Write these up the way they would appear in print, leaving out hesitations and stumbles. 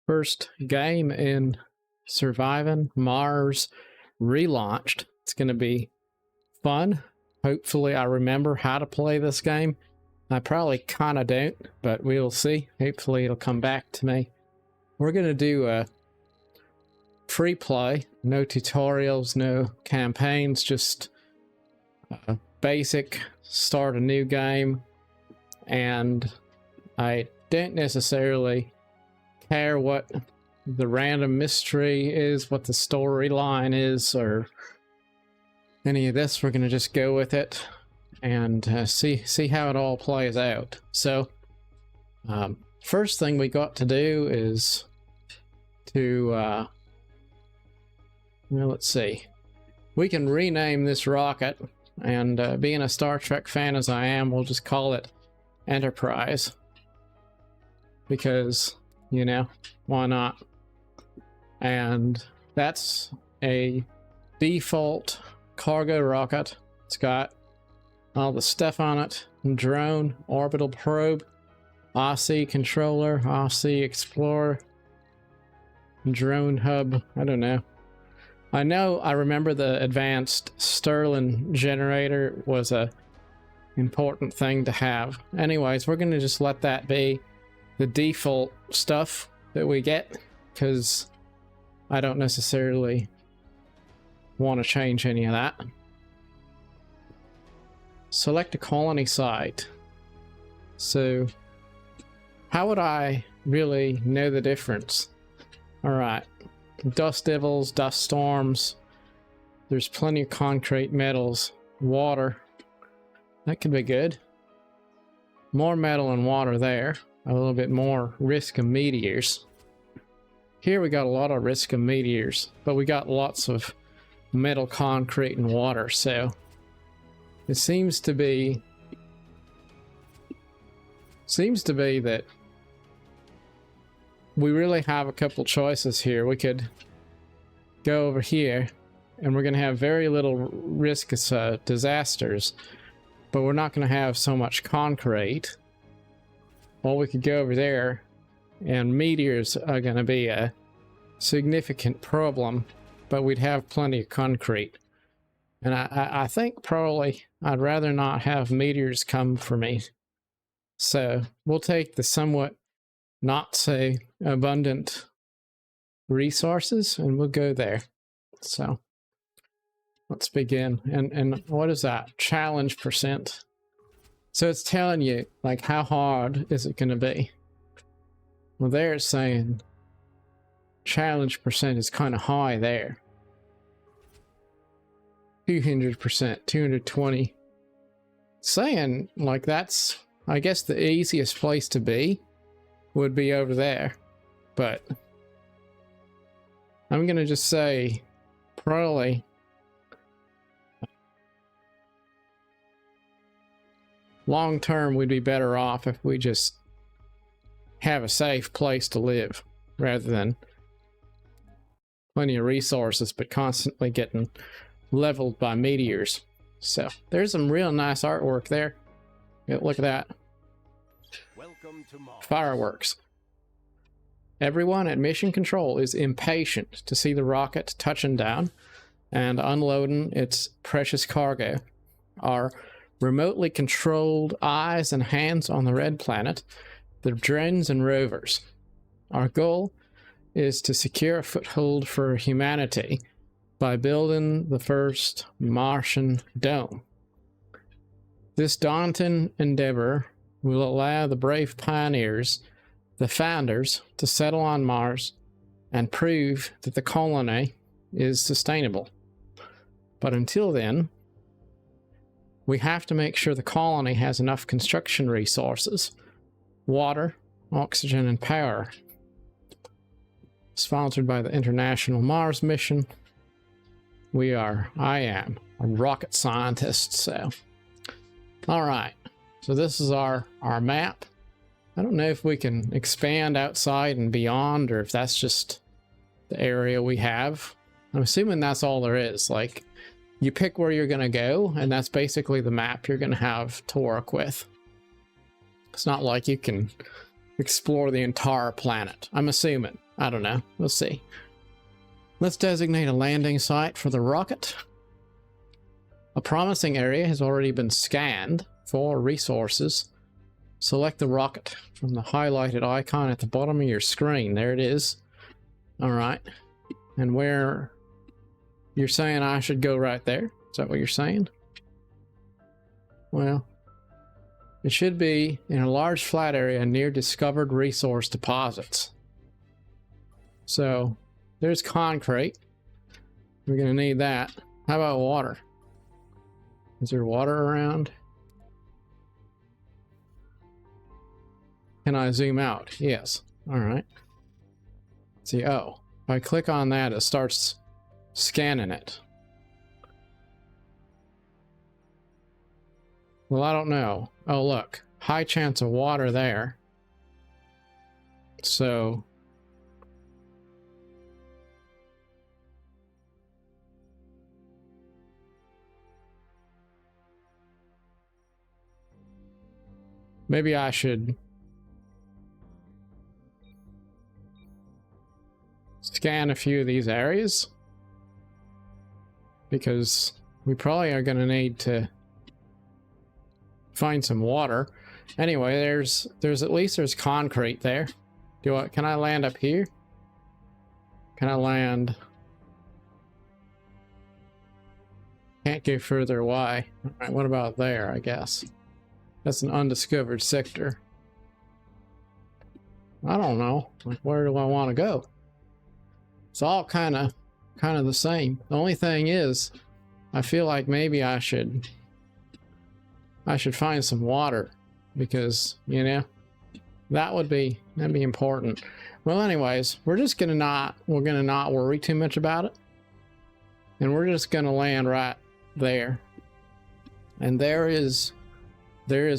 First game in surviving Mars Relaunched. It's going to be fun. Hopefully I remember how to play this game. I probably kind of don't, but we'll see. Hopefully it'll come back to me. We're going to do a free play. No tutorials, no campaigns, just basic start a new game. And I don't necessarily care what the random mystery is, what the storyline is, or any of this. We're going to just go with it and see how it all plays out. So first thing we got to do is to well, let's see, we can rename this rocket, and being a Star Trek fan as I am, we'll just call it Enterprise, because, you know, why not? And that's a default cargo rocket. It's got all the stuff on it: drone, orbital probe, RC controller, RC explorer, drone hub. I don't know. I remember the advanced Stirling generator was a important thing to have. Anyways, we're going to just let that be the default stuff that we get, because I don't necessarily want to change any of that. Select a colony site. So how would I really know the difference? All right, dust devils, dust storms, there's plenty of concrete, metals, water. That could be good. More metal and water there. A little bit more risk of meteors. Here we got a lot of risk of meteors, but we got lots of metal, concrete, and water. So it seems to be that we really have a couple choices here. We could go over here, and we're going to have very little risk of disasters, but we're not going to have so much concrete. Or we could go over there, and meteors are going to be a significant problem, but we'd have plenty of concrete. And I think probably I'd rather not have meteors come for me. So we'll take the somewhat not so abundant resources, and we'll go there. So let's begin. And what is that? Challenge percent. So it's telling you, like, how hard is it going to be? Well, there it's saying challenge percent is kind of high there. 200%, 220. Saying, like, that's, I guess, the easiest place to be would be over there. But I'm going to just say probably long term we'd be better off if we just have a safe place to live, rather than plenty of resources but constantly getting leveled by meteors. So there's some real nice artwork there. Yeah, look at that. Welcome to Mars. Fireworks. Everyone at Mission Control is impatient to see the rocket touching down and unloading its precious cargo. Our remotely controlled eyes and hands on the red planet, the drones and rovers. Our goal is to secure a foothold for humanity by building the first Martian dome. This daunting endeavor will allow the brave pioneers, the founders, to settle on Mars and prove that the colony is sustainable. But until then, we have to make sure the colony has enough construction resources, water, oxygen, and power. Sponsored by the International Mars Mission. I am a rocket scientist, so. All right, so this is our map. I don't know if we can expand outside and beyond, or if that's just the area we have. I'm assuming that's all there is. Like, you pick where you're going to go, and that's basically the map you're going to have to work with. It's not like you can explore the entire planet. I'm assuming. I don't know. We'll see. Let's designate a landing site for the rocket. A promising area has already been scanned for resources. Select the rocket from the highlighted icon at the bottom of your screen. There it is. All right. And where you're saying I should go right there? Is that what you're saying? Well, it should be in a large flat area near discovered resource deposits. So there's concrete. We're going to need that. How about water? Is there water around? Can I zoom out? Yes. All right. Let's see. Oh, if I click on that, it starts scanning it. Well, I don't know. Oh, look. High chance of water there. So maybe I should scan a few of these areas, because we probably are going to need to find some water. Anyway, there's at least there's concrete there. Can I land up here? Can I land? Can't go further away. All right, what about there? I guess that's an undiscovered sector. I don't know. Like, where do I want to go? It's all kind of the same. The only thing is, I feel like maybe I should find some water, because, you know, that'd be important. Well, anyways, we're gonna not worry too much about it, and we're just gonna land right there. And there is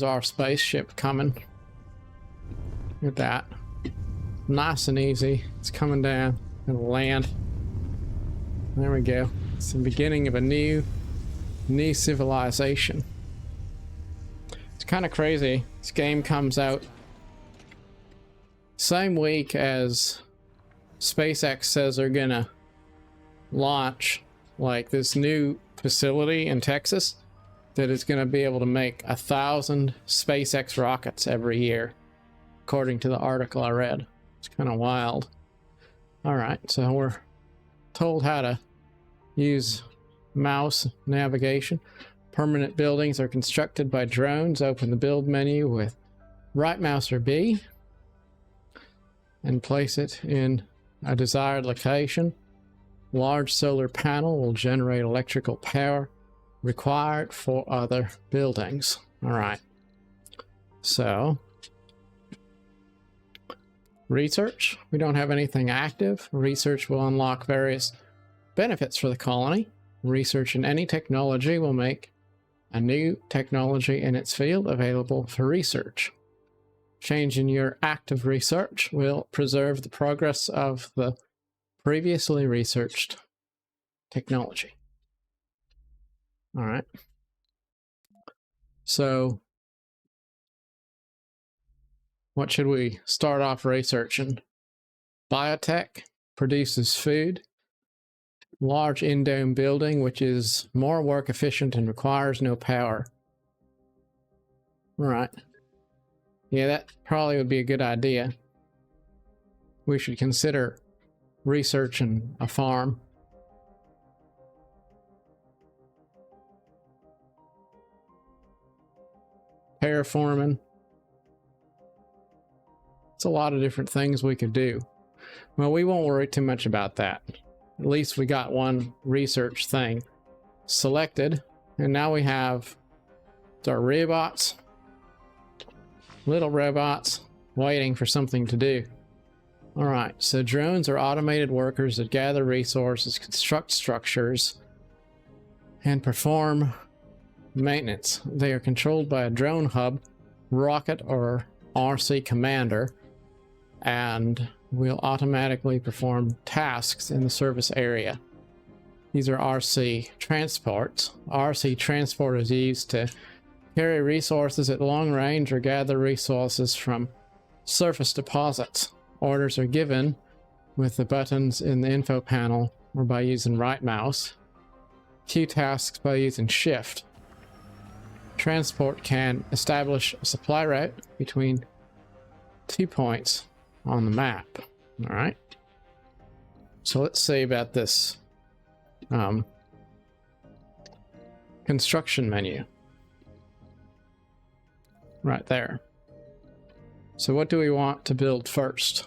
our spaceship coming. Look at that, nice and easy. It's coming down and land. There we go. It's the beginning of a new civilization. It's kind of crazy. This game comes out same week as SpaceX says they're gonna launch like this new facility in Texas that is gonna be able to make 1,000 SpaceX rockets every year, according to the article I read. It's kind of wild. All right, so we're told how to use mouse navigation. Permanent buildings are constructed by drones. Open the build menu with right mouse or B and place it in a desired location. Large solar panel will generate electrical power required for other buildings. All right, so research. We don't have anything active. Research will unlock various benefits for the colony. Research in any technology will make a new technology in its field available for research. Change in your active research will preserve the progress of the previously researched technology. All right. So what should we start off researching? Biotech produces food. Large in-dome building, which is more work efficient and requires no power. All right. Yeah, that probably would be a good idea. We should consider researching a farm. Terraforming. It's a lot of different things we could do. Well, we won't worry too much about that. At least we got one research thing selected, and now we have our robots, little robots waiting for something to do. All right, so drones are automated workers that gather resources, construct structures, and perform maintenance. They are controlled by a drone hub, rocket, or RC commander, and will automatically perform tasks in the service area. These are RC transports. RC transport is used to carry resources at long range or gather resources from surface deposits. Orders are given with the buttons in the info panel or by using right mouse. Queue tasks by using shift. Transport can establish a supply route between 2 points on the map. All right. So let's see about this construction menu. Right there. So what do we want to build first?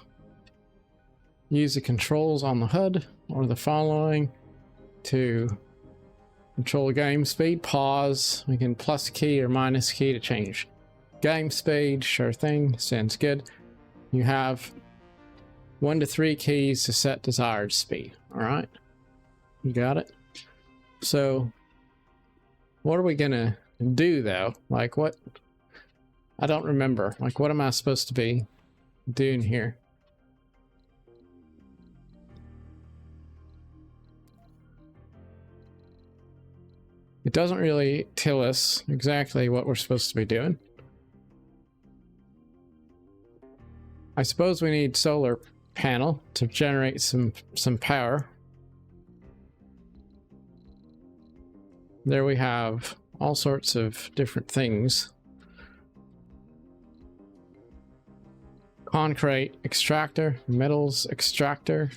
Use the controls on the HUD or the following to control game speed. Pause. We can plus key or minus key to change game speed. Sure thing. Sounds good. You have 1 to 3 keys to set desired speed. All right. You got it. So what are we gonna do though? Like what? I don't remember. Like what am I supposed to be doing here? It doesn't really tell us exactly what we're supposed to be doing. I suppose we need solar panel to generate some power. There we have all sorts of different things. Concrete extractor, metals extractor.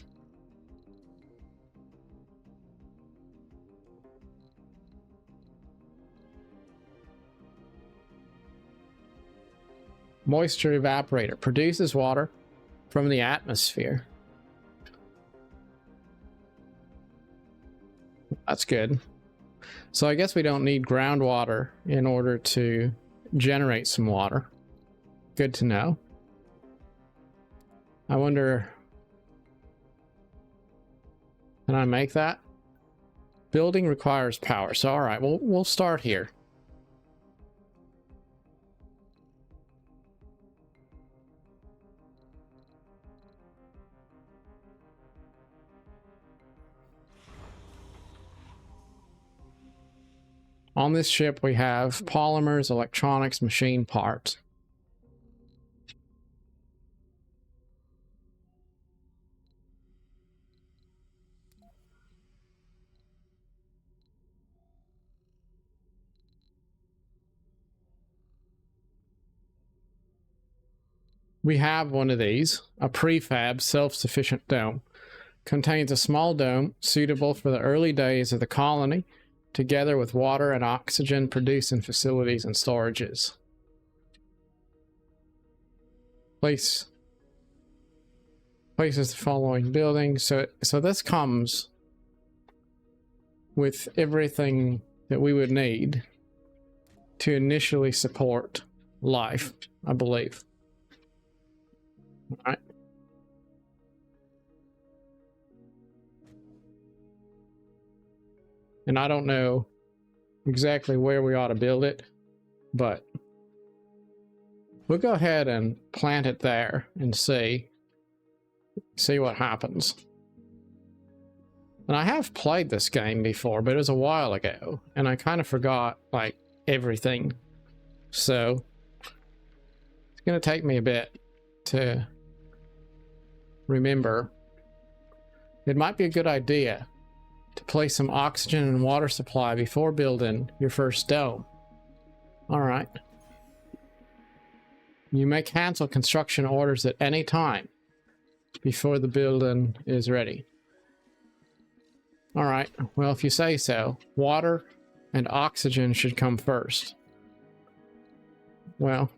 Moisture evaporator produces water from the atmosphere. That's good. So I guess we don't need groundwater in order to generate some water. Good to know. I wonder, can I make that? Building requires power. So all right, we'll start here. On this ship, we have polymers, electronics, machine parts. We have one of these, a prefab self-sufficient dome. Contains a small dome suitable for the early days of the colony, together with water and oxygen produced in facilities and storages. Places the following buildings. So this comes with everything that we would need to initially support life, I believe. All right. And I don't know exactly where we ought to build it, but we'll go ahead and plant it there and see what happens. And I have played this game before, but it was a while ago, and I kind of forgot like everything. So it's going to take me a bit to remember. It might be a good idea to place some oxygen and water supply before building your first dome. All right. You may cancel construction orders at any time before the building is ready. All right. Well, if you say so, water and oxygen should come first. Well,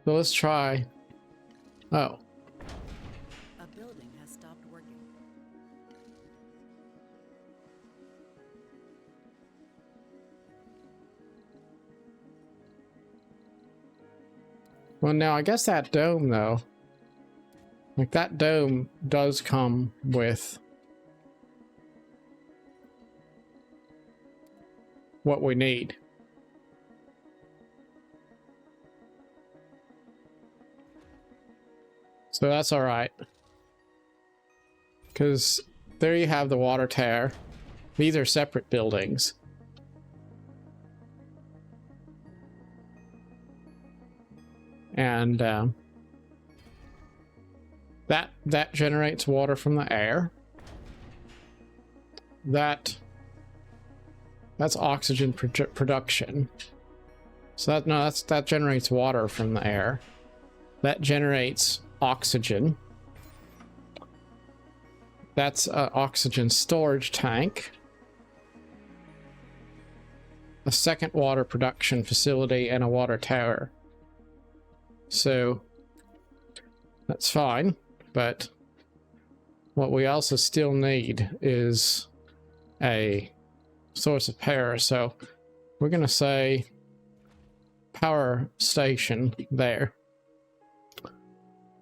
so let's try. Oh. Well, now I guess that dome, though, like that dome does come with what we need. So that's all right. Because there you have the water tower. These are separate buildings. And That generates water from the air. That's oxygen production. So that generates water from the air. That generates oxygen. That's an oxygen storage tank. A second water production facility and a water tower. So that's fine, but what we also still need is a source of power. So we're going to say power station there.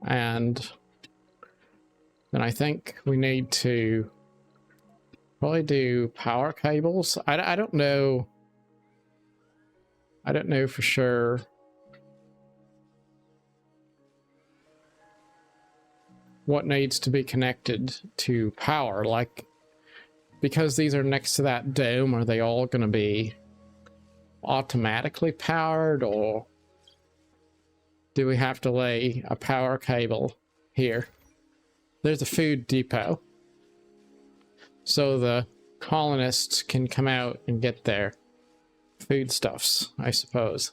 And then I think we need to probably do power cables. I don't know. I don't know for sure. What needs to be connected to power, like, because these are next to that dome, are they all going to be automatically powered, or do we have to lay a power cable here? There's a food depot, so the colonists can come out and get their foodstuffs, I suppose.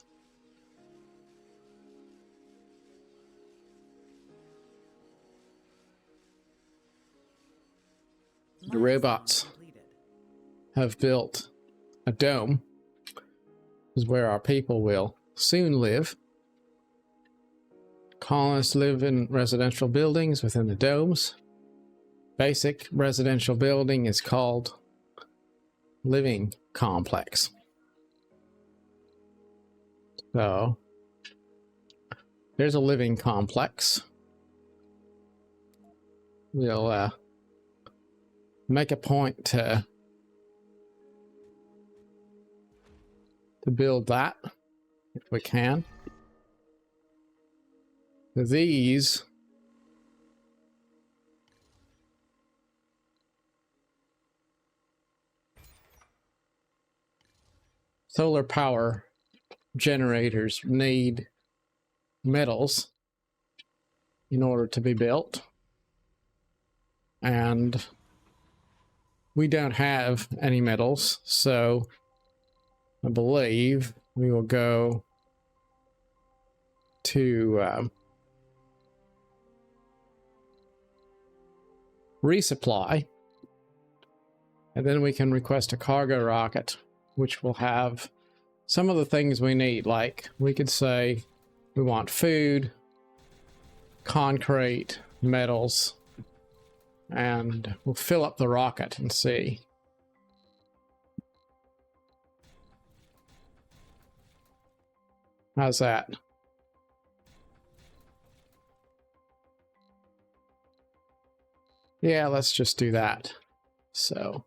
The robots have built a dome. This is where our people will soon live. Colonists live in residential buildings within the domes. Basic residential building is called living complex. So there's a living complex. We'll make a point to build that if we can. These solar power generators need metals in order to be built, and we don't have any metals, so I believe we will go to resupply, and then we can request a cargo rocket, which will have some of the things we need. Like, we could say we want food, concrete, metals, and we'll fill up the rocket and see. How's that? Yeah, let's just do that. So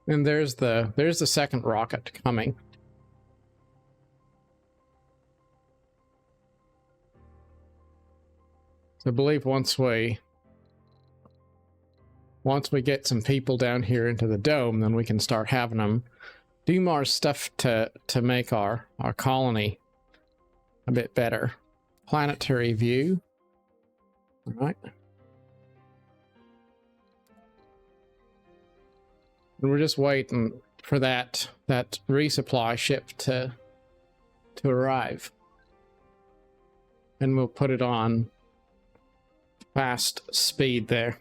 and there's the second rocket coming. So I believe once we get some people down here into the dome, then we can start having them do more stuff to make our colony a bit better. Planetary view. All right. And we're just waiting for that resupply ship to arrive. And we'll put it on fast speed there.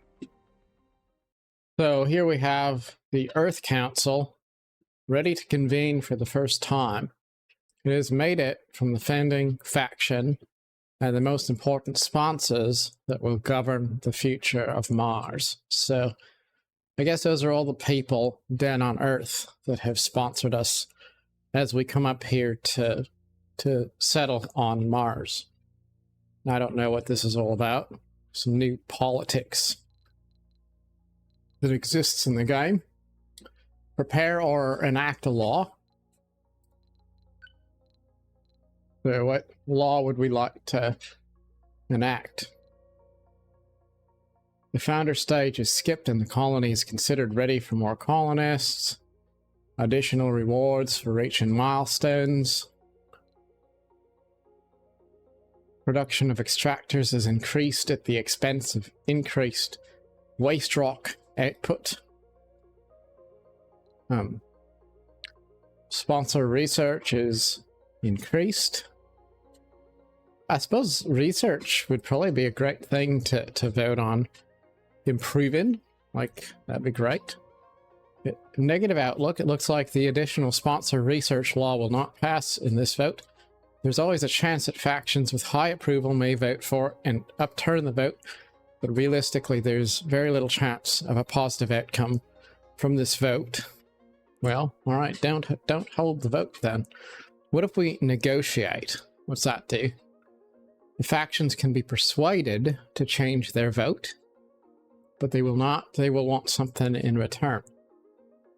So here we have the Earth Council ready to convene for the first time. It has made it from the founding faction and the most important sponsors that will govern the future of Mars. So I guess those are all the people down on Earth that have sponsored us as we come up here to settle on Mars. I don't know what this is all about. Some new politics that exists in the game. Prepare or enact a law. So what law would we like to enact? The founder stage is skipped and the colony is considered ready for more colonists. Additional rewards for reaching milestones. Production of extractors is increased at the expense of increased waste rock output. Sponsor research is increased. I suppose research would probably be a great thing to vote on improving. Like, that'd be great. Negative outlook. It looks like the additional sponsor research law will not pass in this vote. There's always a chance that factions with high approval may vote for and upturn the vote, but realistically there's very little chance of a positive outcome from this vote. Well, alright, don't hold the vote then. What if we negotiate? What's that do? The factions can be persuaded to change their vote, but they will not. They will want something in return.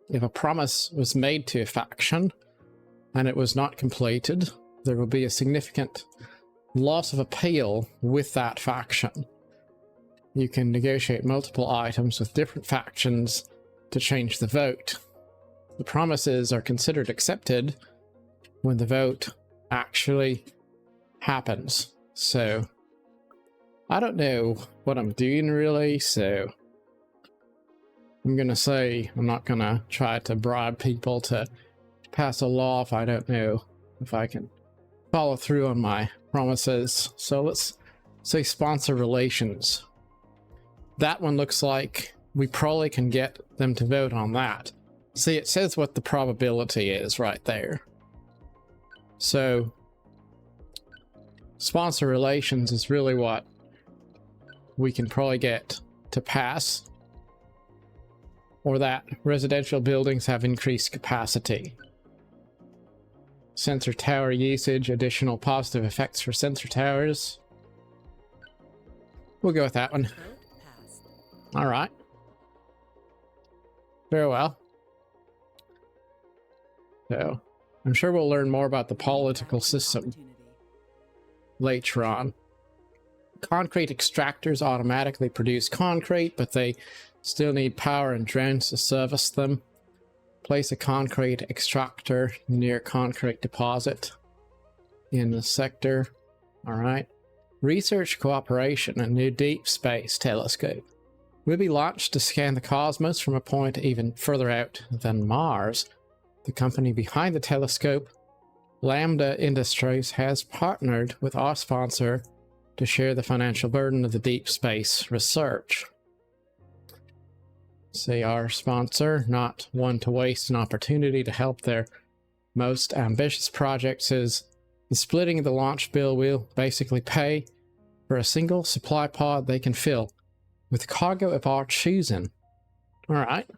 If a promise was made to a faction and it was not completed, there will be a significant loss of appeal with that faction. You can negotiate multiple items with different factions to change the vote. The promises are considered accepted when the vote actually happens. So, I don't know what I'm doing really, so I'm gonna say I'm not gonna try to bribe people to pass a law if I don't know if I can follow through on my promises. So let's say sponsor relations. That one looks like we probably can get them to vote on that. See, it says what the probability is right there. So sponsor relations is really what we can probably get to pass, or that residential buildings have increased capacity. Sensor tower usage, additional positive effects for sensor towers. We'll go with that one. All right. Very well. So, I'm sure we'll learn more about the political system later on. Concrete extractors automatically produce concrete, but they still need power and drones to service them. Place a concrete extractor near concrete deposit in the sector. Alright. Research cooperation, a new deep space telescope will be launched to scan the cosmos from a point even further out than Mars. The company behind the telescope, Lambda Industries, has partnered with our sponsor to share the financial burden of the deep space research. Say our sponsor, not one to waste an opportunity to help their most ambitious projects, is the splitting of the launch bill will basically pay for a single supply pod they can fill with cargo of our choosing. Alright.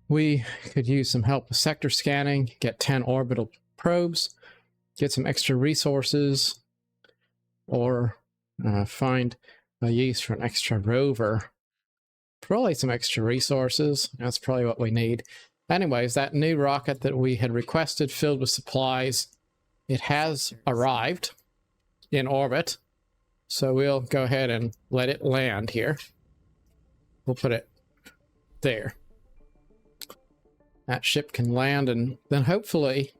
We could use some help with sector scanning, get 10 orbital probes, get some extra resources, or find a use for an extra rover. Probably some extra resources. That's probably what we need. Anyways, that new rocket that we had requested filled with supplies, it has arrived in orbit. So we'll go ahead and let it land here. We'll put it there. That ship can land, and then hopefully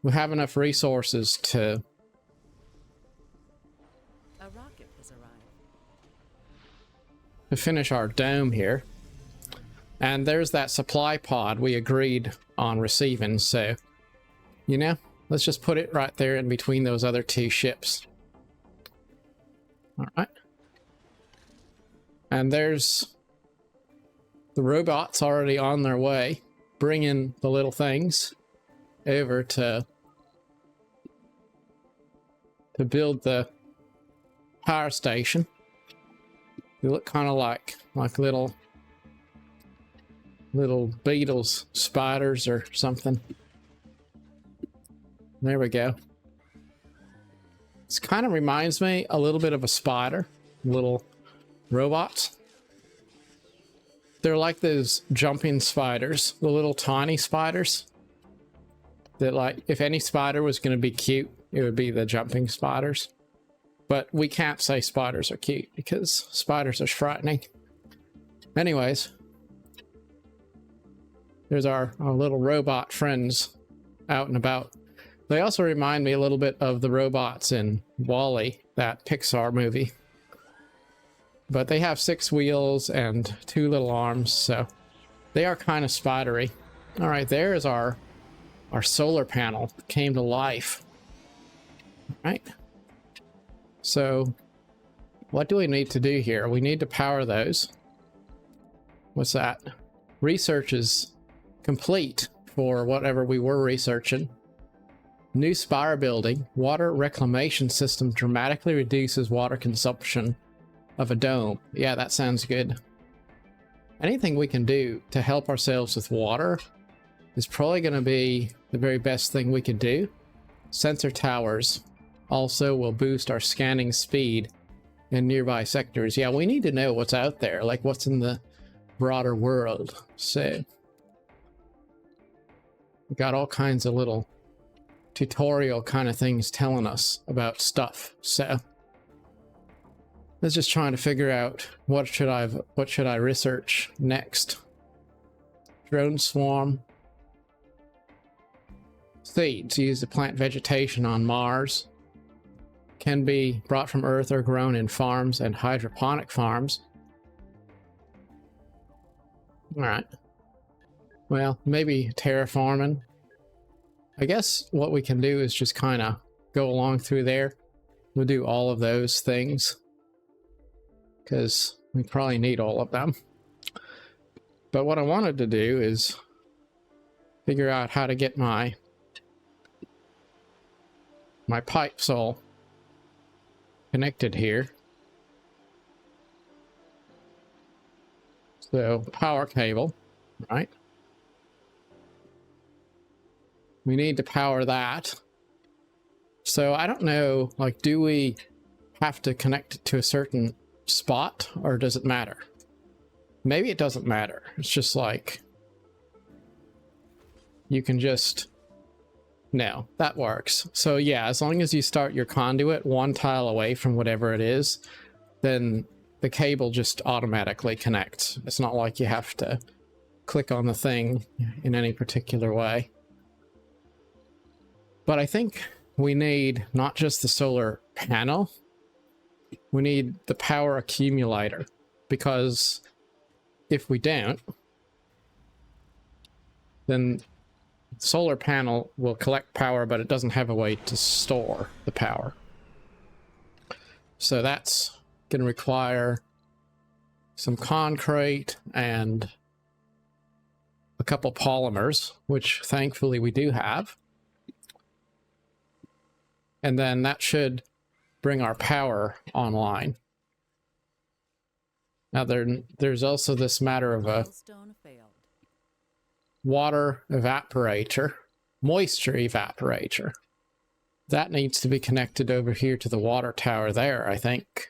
we'll have enough resources to finish our dome here. And there's that supply pod we agreed on receiving, so, you know, let's just put it right there in between those other two ships. Alright. And there's the robots already on their way, bringing the little things over to build the power station. They look kind of like little beetles, spiders or something. There we go. This kind of reminds me a little bit of a spider. Little robots. They're like those jumping spiders, the little tiny spiders. That, like, if any spider was going to be cute, it would be the jumping spiders. But we can't say spiders are cute because spiders are frightening. Anyways, there's our little robot friends out and about. They also remind me a little bit of the robots in Wall-E, that Pixar movie. But they have 6 wheels and 2 little arms, so they are kind of spidery. All right, there is our solar panel. Came to life. All right. So what do we need to do here? We need to power those. What's that? Research is complete for whatever we were researching. New spire building. Water reclamation system dramatically reduces water consumption of a dome. Yeah, that sounds good. Anything we can do to help ourselves with water is probably going to be the very best thing we can do. Sensor towers also will boost our scanning speed in nearby sectors. Yeah, we need to know what's out there, like what's in the broader world. So we got all kinds of little tutorial kind of things telling us about stuff. So let's just trying to figure out what should I research next. Drone swarm. Seeds used to plant vegetation on Mars. Can be brought from Earth or grown in farms and hydroponic farms. All right. Well, maybe terraforming. I guess what we can do is just kind of go along through there. We'll do all of those things because we probably need all of them. But what I wanted to do is figure out how to get my pipes all connected here. So power cable, right? We need to power that. So I don't know, like, do we have to connect it to a certain spot or does it matter? Maybe it doesn't matter. It's just like, you can just, no, that works. So yeah, as long as you start your conduit 1 tile away from whatever it is, then the cable just automatically connects. It's not like you have to click on the thing in any particular way. But I think we need not just the solar panel, we need the power accumulator, because if we don't, then the solar panel will collect power, but it doesn't have a way to store the power. So that's going to require some concrete and a couple polymers, which thankfully we do have. And then that should bring our power online. Now there's also this matter of a water evaporator, moisture evaporator. That needs to be connected over here to the water tower there, I think.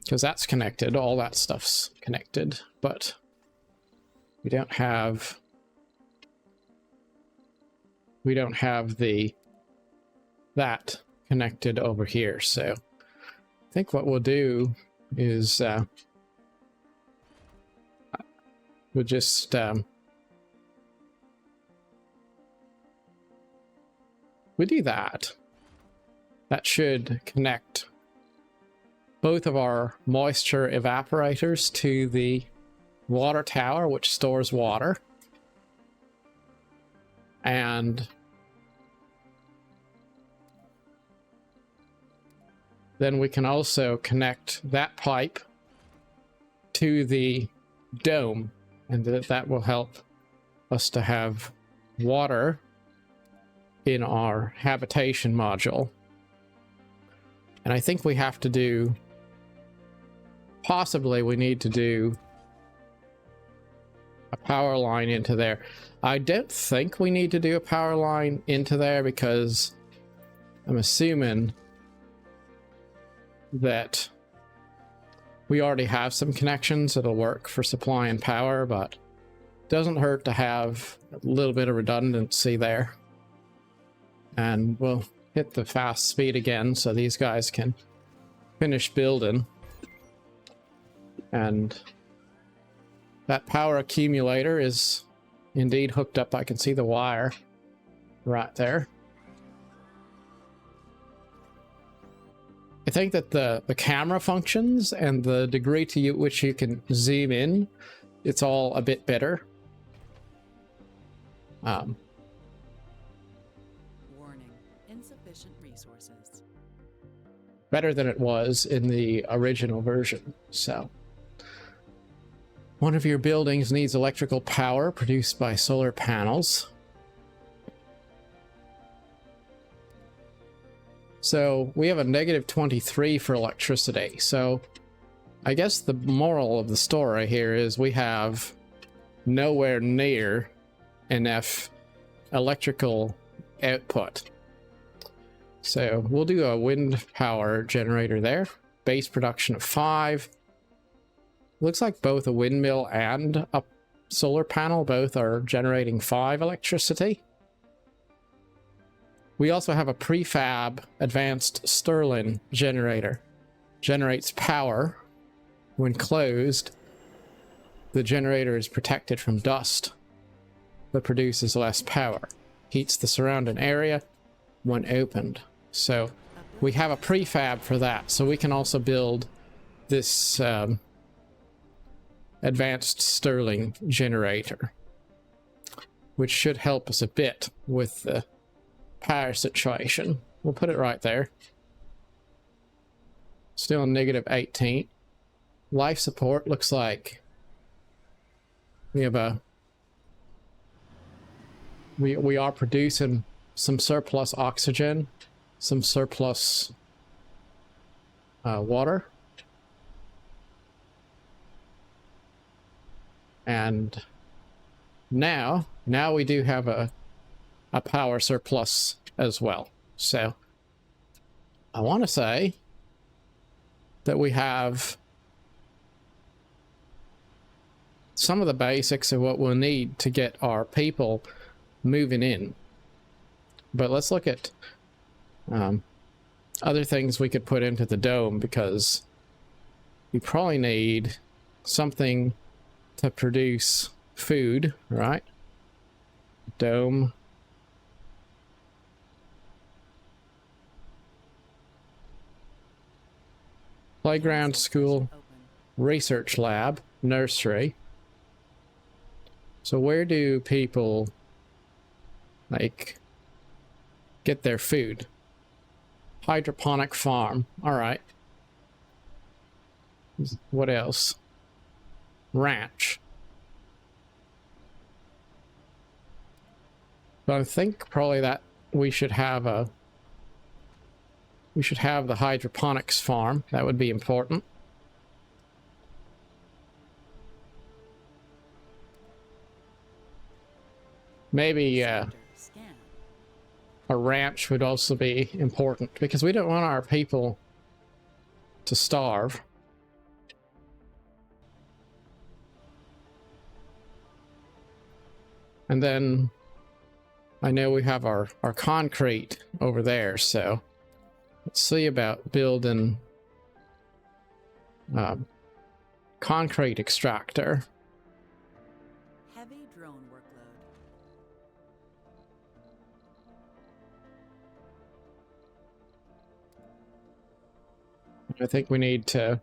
Because that's connected, all that stuff's connected, but we don't have that connected over here. So I think what we'll do is we'll just we do that. That should connect both of our moisture evaporators to the water tower, which stores water. And then we can also connect that pipe to the dome, and that will help us to have water in our habitation module. And I think we have to do, possibly we need to do a power line into there. I don't think we need to do a power line into there because I'm assuming that we already have some connections that'll work for supplying power, but it doesn't hurt to have a little bit of redundancy there. And we'll hit the fast speed again so these guys can finish building. And that power accumulator is indeed hooked up. I can see the wire. right there. I think that the camera functions and the degree to which you can zoom in, it's all a bit better. Warning. Insufficient resources. Better than it was in the original version. So, one of your buildings needs electrical power produced by solar panels. So we have a -23 for electricity. So I guess the moral of the story here is we have nowhere near enough electrical output. So we'll do a wind power generator there. Base production of 5. Looks like both a windmill and a solar panel both are generating 5 electricity. We also have a prefab advanced Stirling generator. Generates power. When closed, the generator is protected from dust, but produces less power. Heats the surrounding area when opened. So we have a prefab for that. So we can also build this advanced Stirling generator, which should help us a bit with the power situation. We'll put it right there. Still -18. Life support looks like we have a we are producing some surplus oxygen, some surplus water, and now we do have a power surplus as well. So I want to say that we have some of the basics of what we'll need to get our people moving in. But let's look at other things we could put into the dome, because we probably need something to produce food, right? Dome. Playground, school, research lab, nursery. So where do people, like, get their food? Hydroponic farm. All right. What else? Ranch. But I think probably that we should have the hydroponics farm. That would be important. Maybe a ranch would also be important, because we don't want our people to starve. And then I know we have our concrete over there, so let's see about building concrete extractor. Heavy drone workload. I think we need to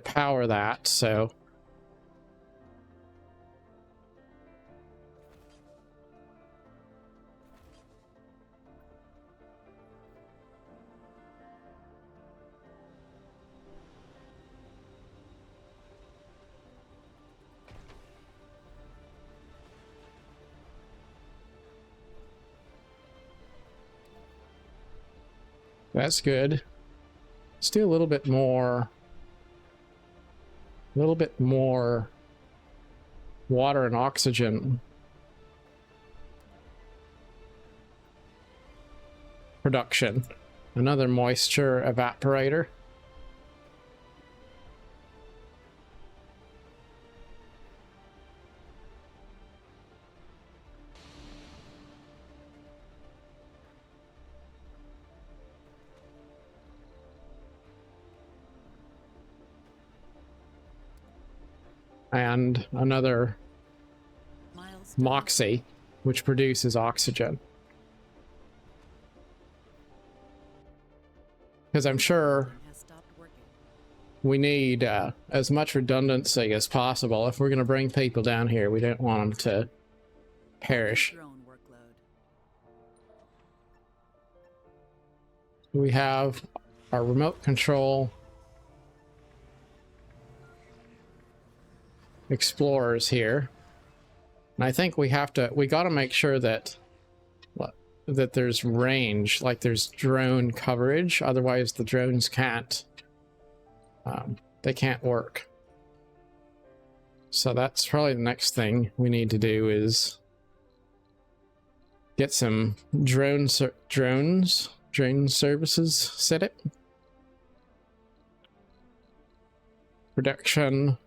power that, so that's good. Let's do a little bit more water and oxygen production. Another moisture evaporator. And another Milestone. Moxie, which produces oxygen. Because I'm sure Has stopped working. we need as much redundancy as possible. If we're going to bring people down here, we don't want them to perish. Drone workload. We have our remote control explorers here. And I think we got to make sure that there's range, like there's drone coverage. Otherwise the drones can't, they can't work. So that's probably the next thing we need to do is get some drone services set up. Production.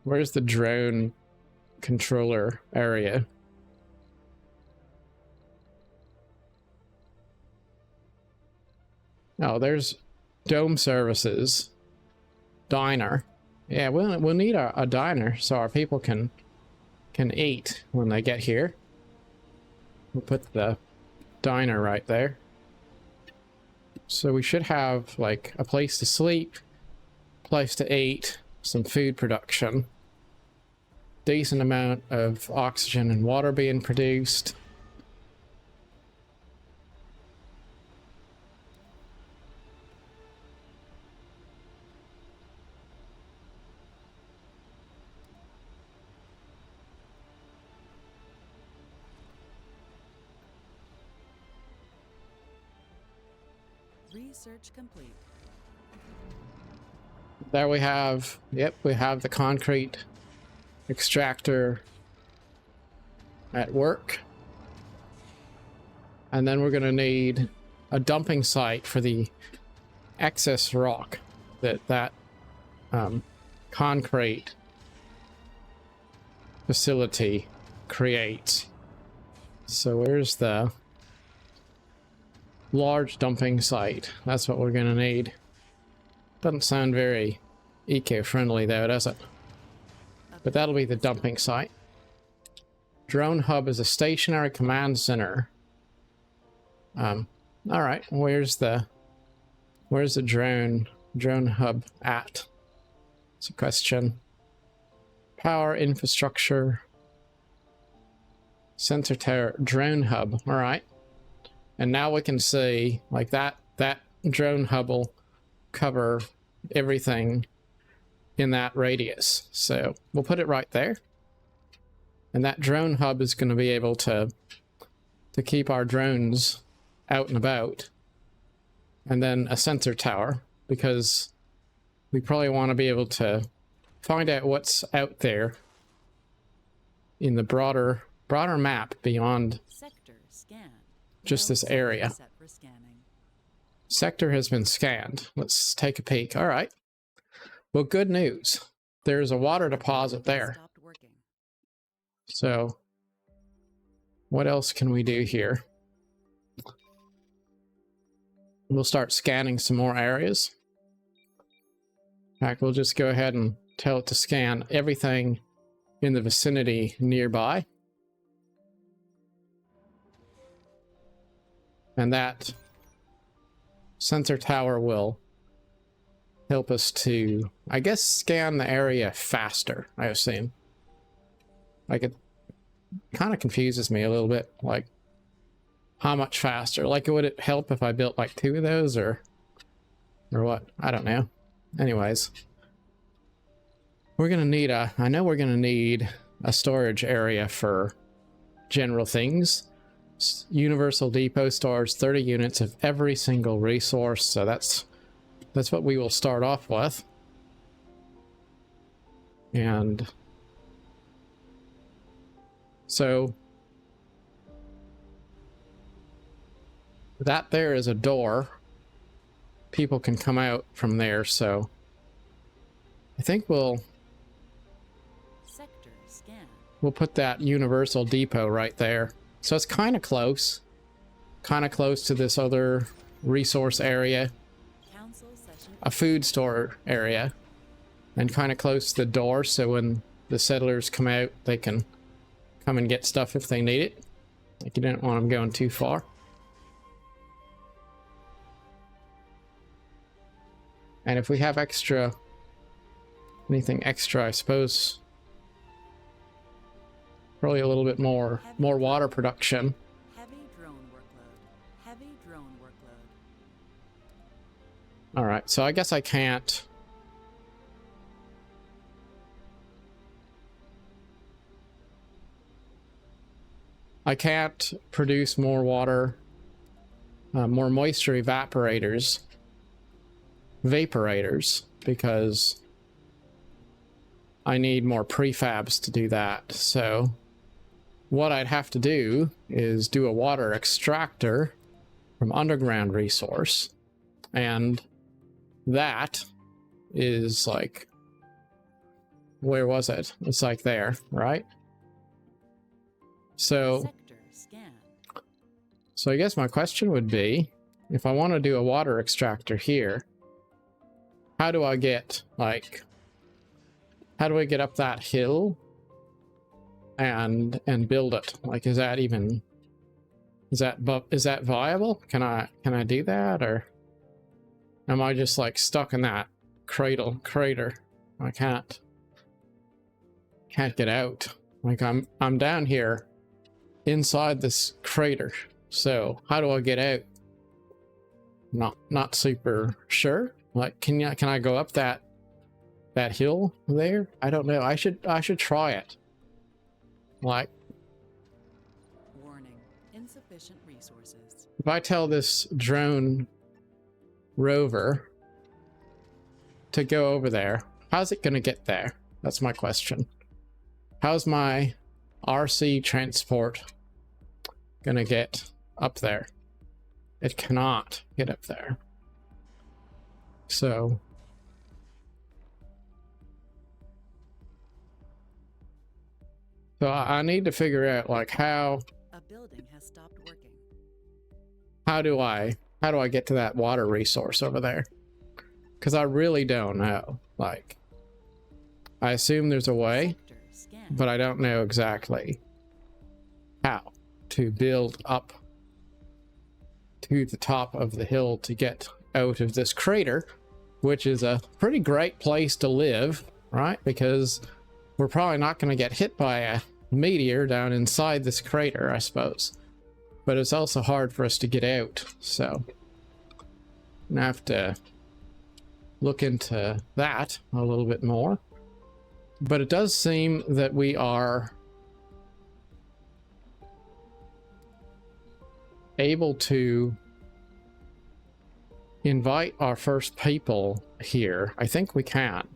Where's the drone controller area? Oh, there's dome services. Diner. Yeah, we'll need a diner so our people can eat when they get here. We'll put the diner right there. So we should have like a place to sleep, place to eat, some food production, decent amount of oxygen and water being produced. Research complete. There we have, yep, we have the concrete extractor at work. And then we're going to need a dumping site for the excess rock that concrete facility creates. So where's the large dumping site? That's what we're going to need. Doesn't sound very eco-friendly though, does it? But that'll be the dumping site. Drone hub is a stationary command center. All right, where's the drone hub at? It's a question. Power infrastructure. Sensor tower, drone hub. All right. And now we can see like that drone hub will cover everything in that radius. So we'll put it right there. And that drone hub is going to be able to keep our drones out and about. And then a sensor tower, because we probably want to be able to find out what's out there in the broader map beyond Sector scan. just this area. Set for scanning. Sector has been scanned. Let's take a peek. All right. Well, good news. There's a water deposit there. Stopped working. So what else can we do here? We'll start scanning some more areas. In fact, we'll just go ahead and tell it to scan everything in the vicinity nearby. And that sensor tower will help us to, I guess, scan the area faster, I assume. Like, it kind of confuses me a little bit, like, how much faster? Like, would it help if I built, like, 2 of those, or what? I don't know. Anyways. We're gonna need I know we're gonna need a storage area for general things. Universal Depot stores 30 units of every single resource, so that's what we will start off with. And so that there is a door. People can come out from there, so I think we'll Sector scan. put that Universal Depot right there. So it's kind of close to this other resource area, Council session. a food store area, and kind of close to the door, so when the settlers come out, they can come and get stuff if they need it. Like you didn't want them going too far. And if we have extra, anything extra, I suppose, probably a little bit more water production. Heavy drone workload. Heavy drone workload. All right, so I guess I can't. I can't produce more water, more moisture evaporators, vaporators, because I need more prefabs to do that. So what I'd have to do is do a water extractor from underground resource, and that is like, where was it? It's like there, right? So Sector scan. I guess my question would be, if I want to do a water extractor here, how do I get, like, how do I get up that hill and build it? Like, is that even, is that viable? Can I do that, or am I just like stuck in that crater? I can't get out. Like I'm down here inside this crater. So how do I get out? Not super sure. Like, can I go up that hill there? I don't know. I should try it. Like, Warning. Insufficient resources. if I tell this drone rover to go over there, how's it gonna get there? That's my question. How's my RC transport gonna get up there? It cannot get up there. So I need to figure out, like, how A building has stopped working. how do I get to that water resource over there? Because I really don't know. Like, I assume there's a way, Sector scan. but I don't know exactly how to build up to the top of the hill to get out of this crater, which is a pretty great place to live, right? Because we're probably not going to get hit by a meteor down inside this crater, I suppose. But it's also hard for us to get out, so I'm gonna have to look into that a little bit more. But it does seem that we are able to invite our first people here. I think we can.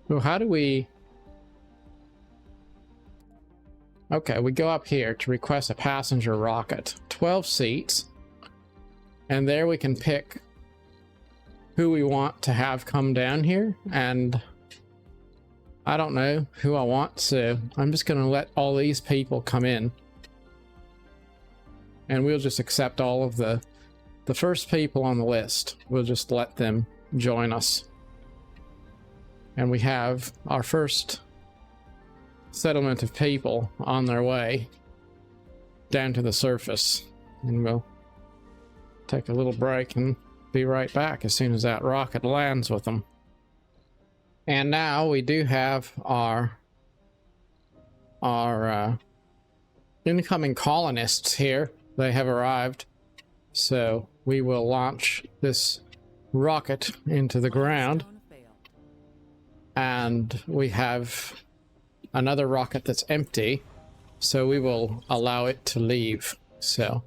So how do we... Okay, we go up here to request a passenger rocket. 12 seats. And there we can pick who we want to have come down here. And I don't know who I want, so I'm just going to let all these people come in. And we'll just accept all of the first people on the list. We'll just let them join us. And we have our first settlement of people on their way down to the surface. And we'll take a little break and be right back as soon as that rocket lands with them. And now we do have our incoming colonists here. They have arrived. So we will launch this rocket into the ground. Milestone failed. And we have another rocket that's empty, so we will allow it to leave. So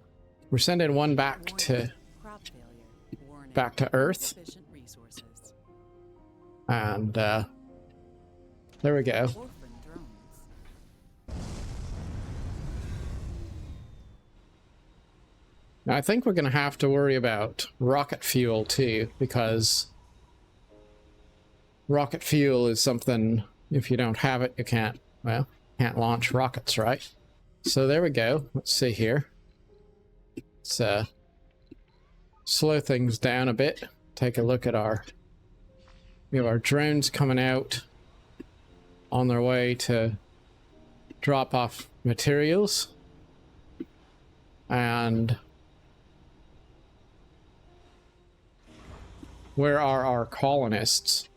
we're sending one back Warning. to Crop failure. Warning. back to Earth, Insufficient resources. and there we go. Orphan drones. Now I think we're going to have to worry about rocket fuel too, because rocket fuel is something If you don't have it, you can't, well, can't launch rockets, right? So there we go. Let's see here. Let's slow things down a bit. Take a look at we have our drones coming out on their way to drop off materials. And where are our colonists?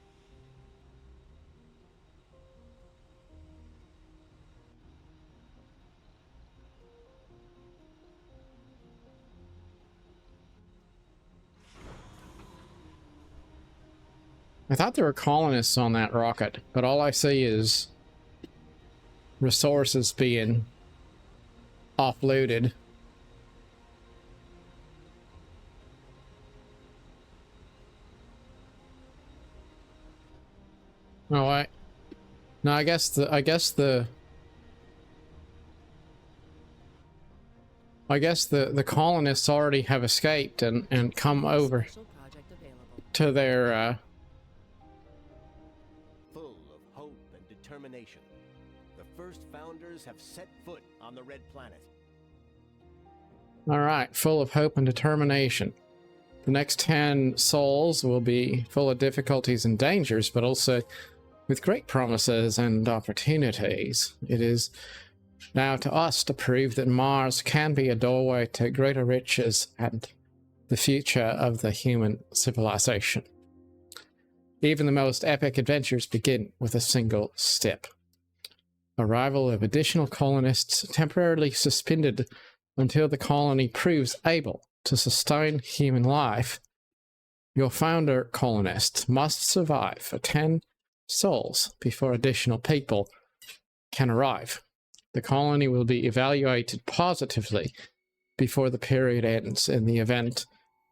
I thought there were colonists on that rocket, but all I see is resources being offloaded. Oh, no, I guess the colonists already have escaped and come over Special project available. to their Full of hope and determination, the first founders have set foot on the Red Planet. all right, full of hope and determination. The next 10 sols will be full of difficulties and dangers, but also with great promises and opportunities. It is now to us to prove that Mars can be a doorway to greater riches and the future of the human civilization. Even the most epic adventures begin with a single step. Arrival of additional colonists temporarily suspended until the colony proves able to sustain human life. Your founder colonists must survive for 10 sols before additional people can arrive. The colony will be evaluated positively before the period ends in the event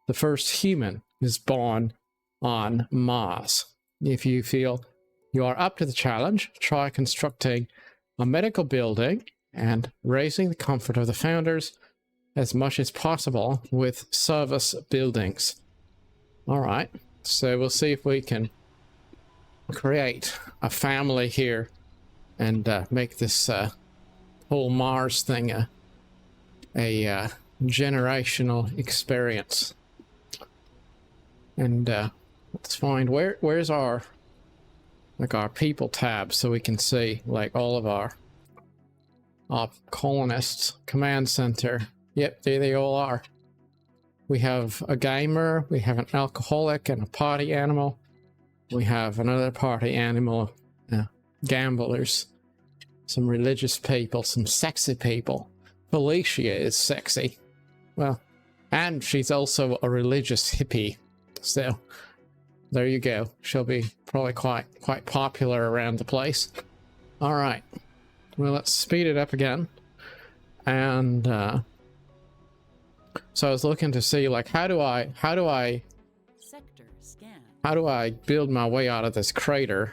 the first human is born on Mars. If you feel you are up to the challenge, try constructing a medical building and raising the comfort of the founders as much as possible with service buildings. All right, so we'll see if we can create a family here and make this whole Mars thing a generational experience. And let's find where's our people tab so we can see like all of our colonists. Command center. Yep, there they all are. We have a gamer, we have an alcoholic and a party animal. We have another party animal, gamblers, some religious people, some sexy people. Felicia is sexy. Well, and she's also a religious hippie. So, there you go. She'll be probably quite popular around the place. All right. Well, let's speed it up again. And so I was looking to see like how do I Sector scan. how do I build my way out of this crater?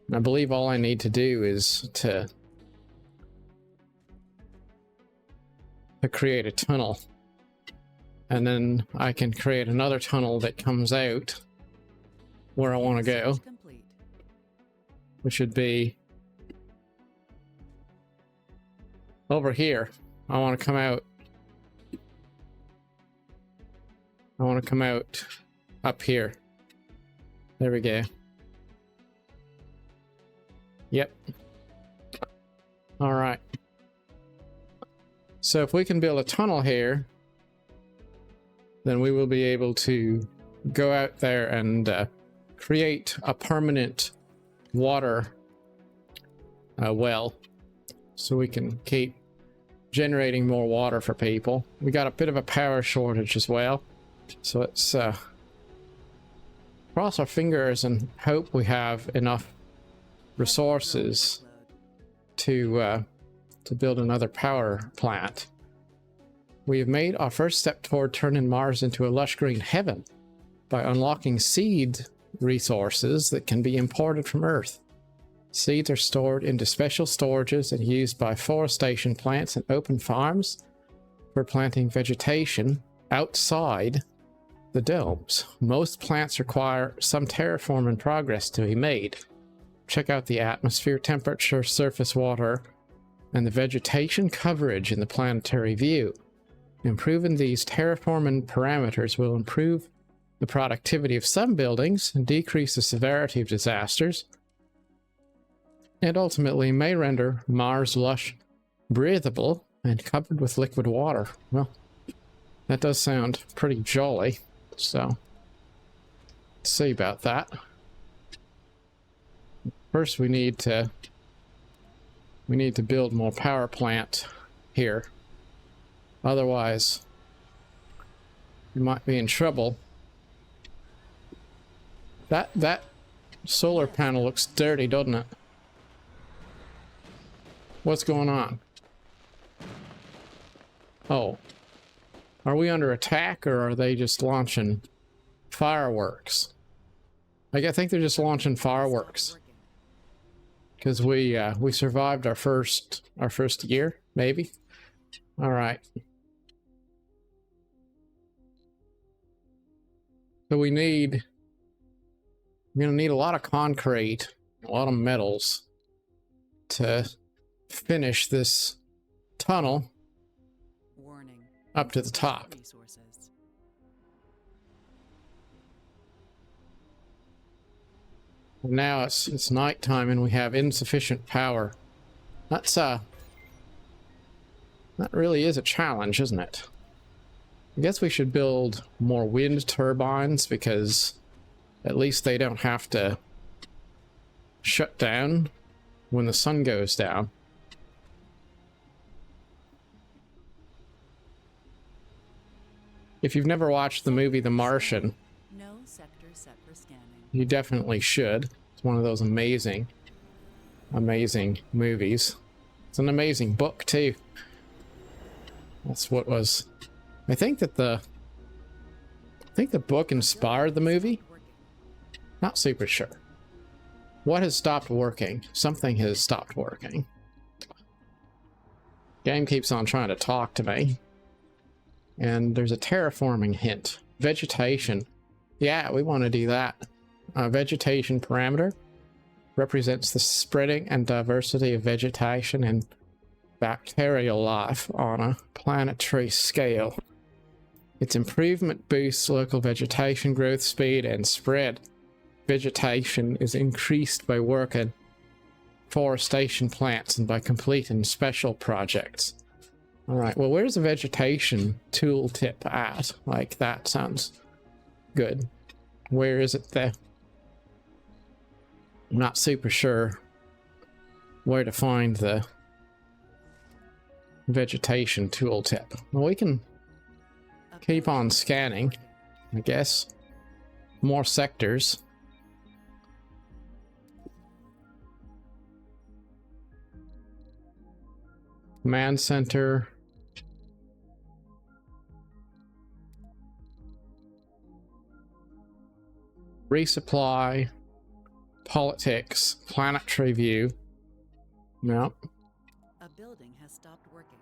And I believe all I need to do is to create a tunnel. And then I can create another tunnel that comes out where I want to go, Search complete. which should be over here. I want to come out. I want to come out up here. There we go. Yep. All right. So if we can build a tunnel here, then we will be able to go out there and create a permanent water well, so we can keep generating more water for people. We got a bit of a power shortage as well, so let's cross our fingers and hope we have enough resources to build another power plant. We have made our first step toward turning Mars into a lush green heaven by unlocking seed resources that can be imported from Earth. Seeds are stored into special storages and used by forestation plants and open farms for planting vegetation outside the domes. Most plants require some terraforming progress to be made. check out the atmosphere temperature, surface water, and the vegetation coverage in the planetary view. Improving these terraforming parameters will improve the productivity of some buildings and decrease the severity of disasters, and ultimately may render Mars lush, breathable, and covered with liquid water. Well, that does sound pretty jolly, so let's see about that. First, we need to build more power plant here. Otherwise, we might be in trouble. That solar panel looks dirty, doesn't it? What's going on? Oh. Are we under attack, or are they just launching fireworks? I think they're just launching fireworks. Because we survived our first year, maybe. All right. So we're gonna need a lot of concrete, a lot of metals to finish this tunnel up to the top. Now it's nighttime and we have insufficient power. That really is a challenge, isn't it? I guess we should build more wind turbines, because at least they don't have to shut down when the sun goes down. If you've never watched the movie The Martian, No sector set for scanning. you definitely should. It's one of those amazing movies. It's an amazing book too. That's what was... I think the book inspired the movie. Not super sure. What has stopped working? Something has stopped working. Game keeps on trying to talk to me. And there's a terraforming hint. Vegetation. Yeah, we want to do that. Vegetation parameter represents the spreading and diversity of vegetation and bacterial life on a planetary scale. Its improvement boosts local vegetation growth speed and spread. Vegetation is increased by working forestation plants and by completing special projects. Alright, well, where's the vegetation tooltip at? Like, that sounds good. Where is it there? I'm not super sure where to find the vegetation tooltip. Well, we can keep on scanning, I guess. More sectors. Command center. Resupply. Politics. Planetary view. No. A building has stopped working.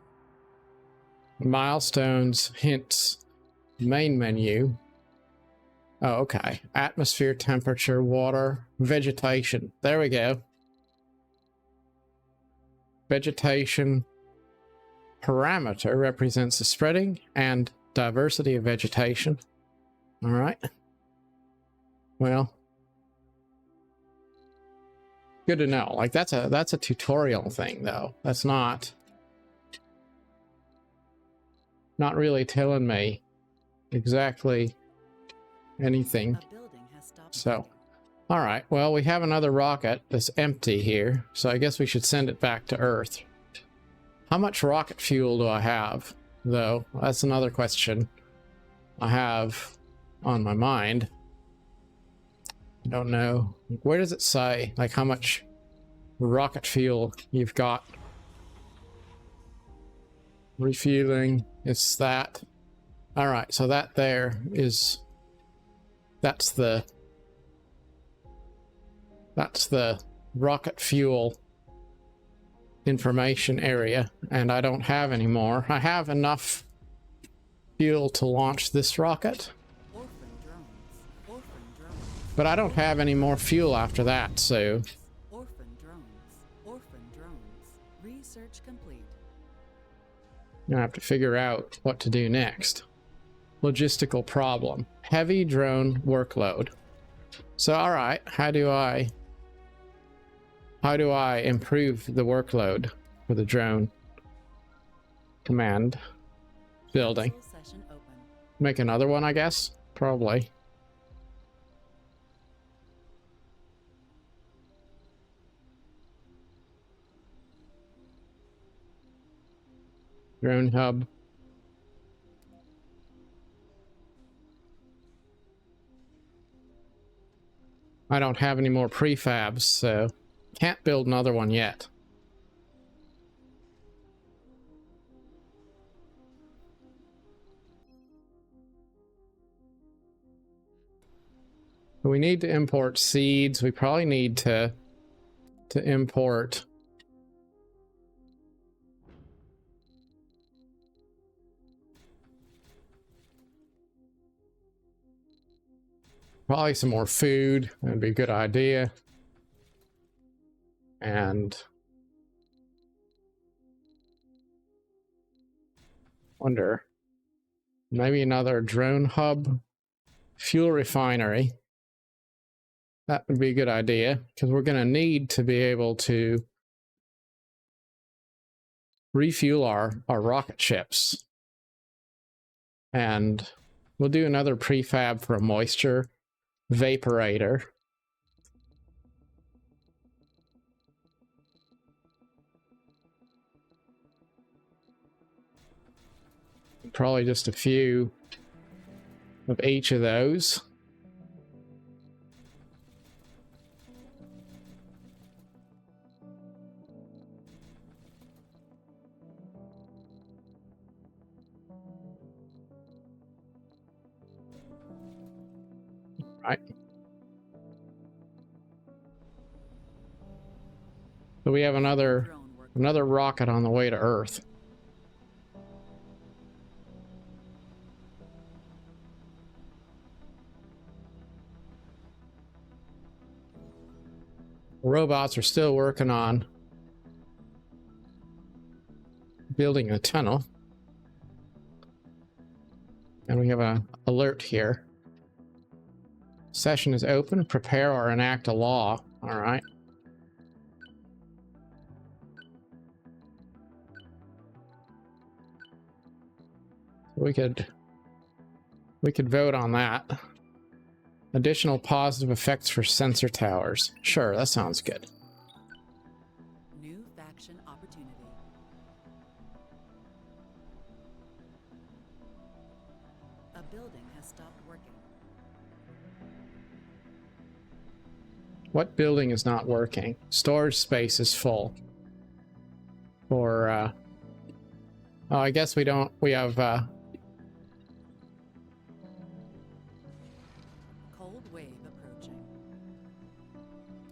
Milestones. Hints. Main menu. Oh, okay. Atmosphere, temperature, water, vegetation. There we go. Vegetation parameter represents the spreading and diversity of vegetation. All right. Well, good to know. Like, that's a tutorial thing, though. That's not really telling me exactly anything. A building has stopped So, working. all right. Well, we have another rocket that's empty here, so I guess we should send it back to Earth. How much rocket fuel do I have, though? That's another question I have on my mind. I don't know. Where does it say, like, how much rocket fuel you've got? Refueling. It's that. All right, so that there is... That's the rocket fuel information area, and I don't have any more. I have enough fuel to launch this rocket, Orphan drones. Orphan drones. but I don't have any more fuel after that, so Orphan Research complete. I have to figure out what to do next. Logistical problem. Heavy drone workload. So, all right, how do I improve the workload for the drone? Command. Building. Cancel session open. Make another one, I guess? Probably. Drone hub. I don't have any more prefabs, so can't build another one yet. We need to import seeds. We probably need to import probably some more food. That'd be a good idea. And wonder, maybe another drone hub, fuel refinery. That would be a good idea, because we're going to need to be able to refuel our rocket ships. And we'll do another prefab for a moisture vaporator. Probably just a few of each of those. Right. So we have another rocket on the way to Earth. Robots are still working on building a tunnel. And we have an alert here. Session is open. Prepare or enact a law. All right. We could vote on that. Additional positive effects for sensor towers. Sure, that sounds good. New faction opportunity. A building has stopped working. What building is not working? Storage space is full. Or, oh, I guess we don't, we have, Cold wave approaching.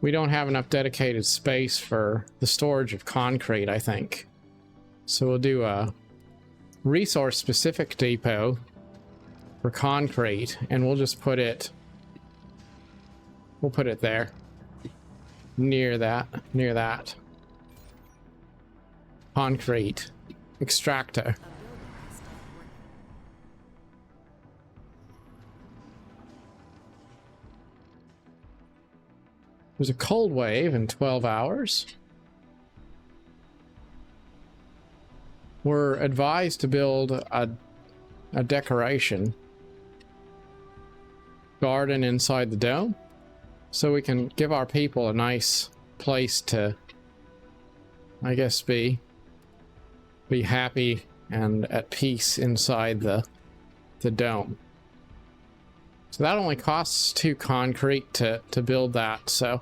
we don't have enough dedicated space for the storage of concrete, I think. So we'll do a resource-specific depot for concrete, and we'll just put it, we'll put it there. Near that. Concrete. Extractor. A building has stopped working. There's a cold wave in 12 hours. We're advised to build a decoration garden inside the dome, so we can give our people a nice place to, I guess, be happy and at peace inside the dome. So that only costs 2 concrete to build that. So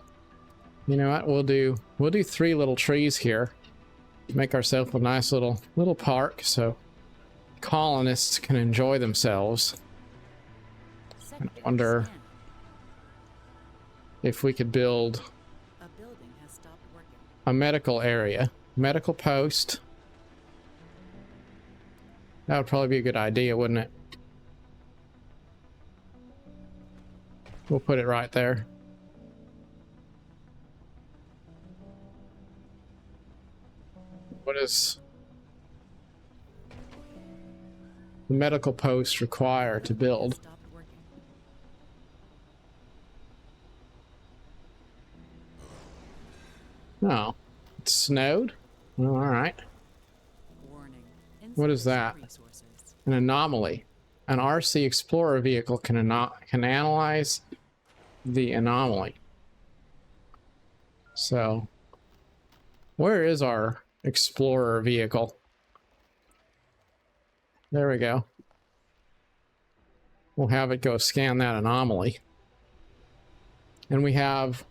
you know what, we'll do 3 little trees here, make ourselves a nice little park so colonists can enjoy themselves. Sector I wonder scanned. if we could build A building has stopped working. a medical area, medical post. That would probably be a good idea, wouldn't it? We'll put it right there. What is the medical post require to build? Stopped working. No. It snowed? Well, alright. Warning. What is that? Resources. An anomaly. An RC Explorer vehicle can analyze the anomaly. So, where is our Explorer vehicle? There we go. We'll have it go scan that anomaly. And we have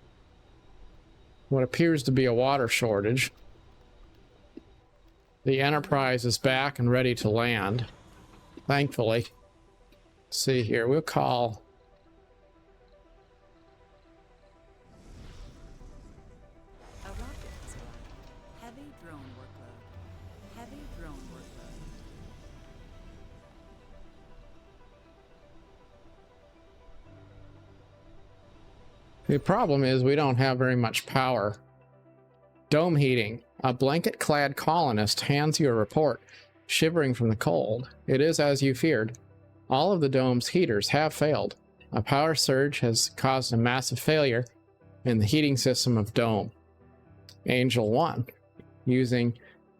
what appears to be a water shortage. The Enterprise is back and ready to land. Thankfully. Let's see here. We'll call... A rocket has arrived. Heavy drone workload. Heavy drone workload. The problem is we don't have very much power. Dome heating. A blanket-clad colonist hands you a report, shivering from the cold. It is as you feared. All of the dome's heaters have failed. A power surge has caused a massive failure in the heating system of Dome. Angel 1. Using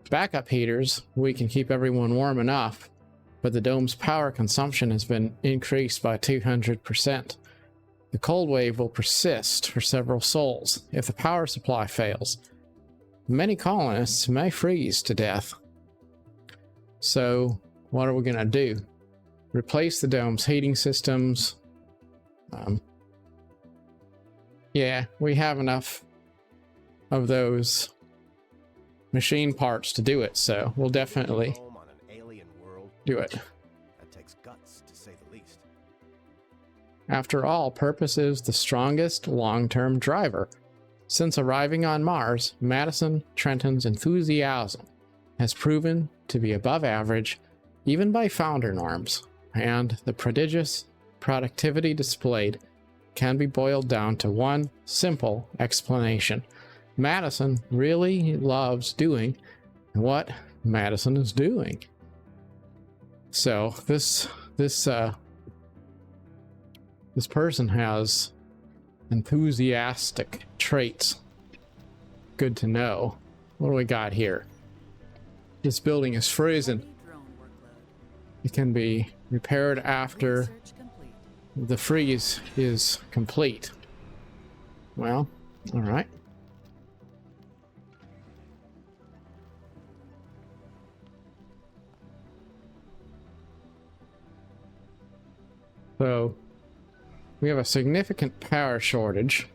backup heaters, we can keep everyone warm enough, but the dome's power consumption has been increased by 200%. The cold wave will persist for several sols if the power supply fails. Many colonists may freeze to death. So, what are we going to do? Replace the dome's heating systems. Yeah, we have enough of those machine parts to do it, so we'll definitely Home on an alien world. do it. That takes guts, to say the least. After all, purpose is the strongest long-term driver. Since arriving on Mars, Madison Trenton's enthusiasm has proven to be above average, even by founder norms, and the prodigious productivity displayed can be boiled down to one simple explanation. Madison really loves doing what Madison is doing. So this person has enthusiastic traits. Good to know. What do we got here? This building is frozen. Heavy drone workload. It can be repaired after Research complete. the freeze is complete. Well, all right. So we have a significant power shortage.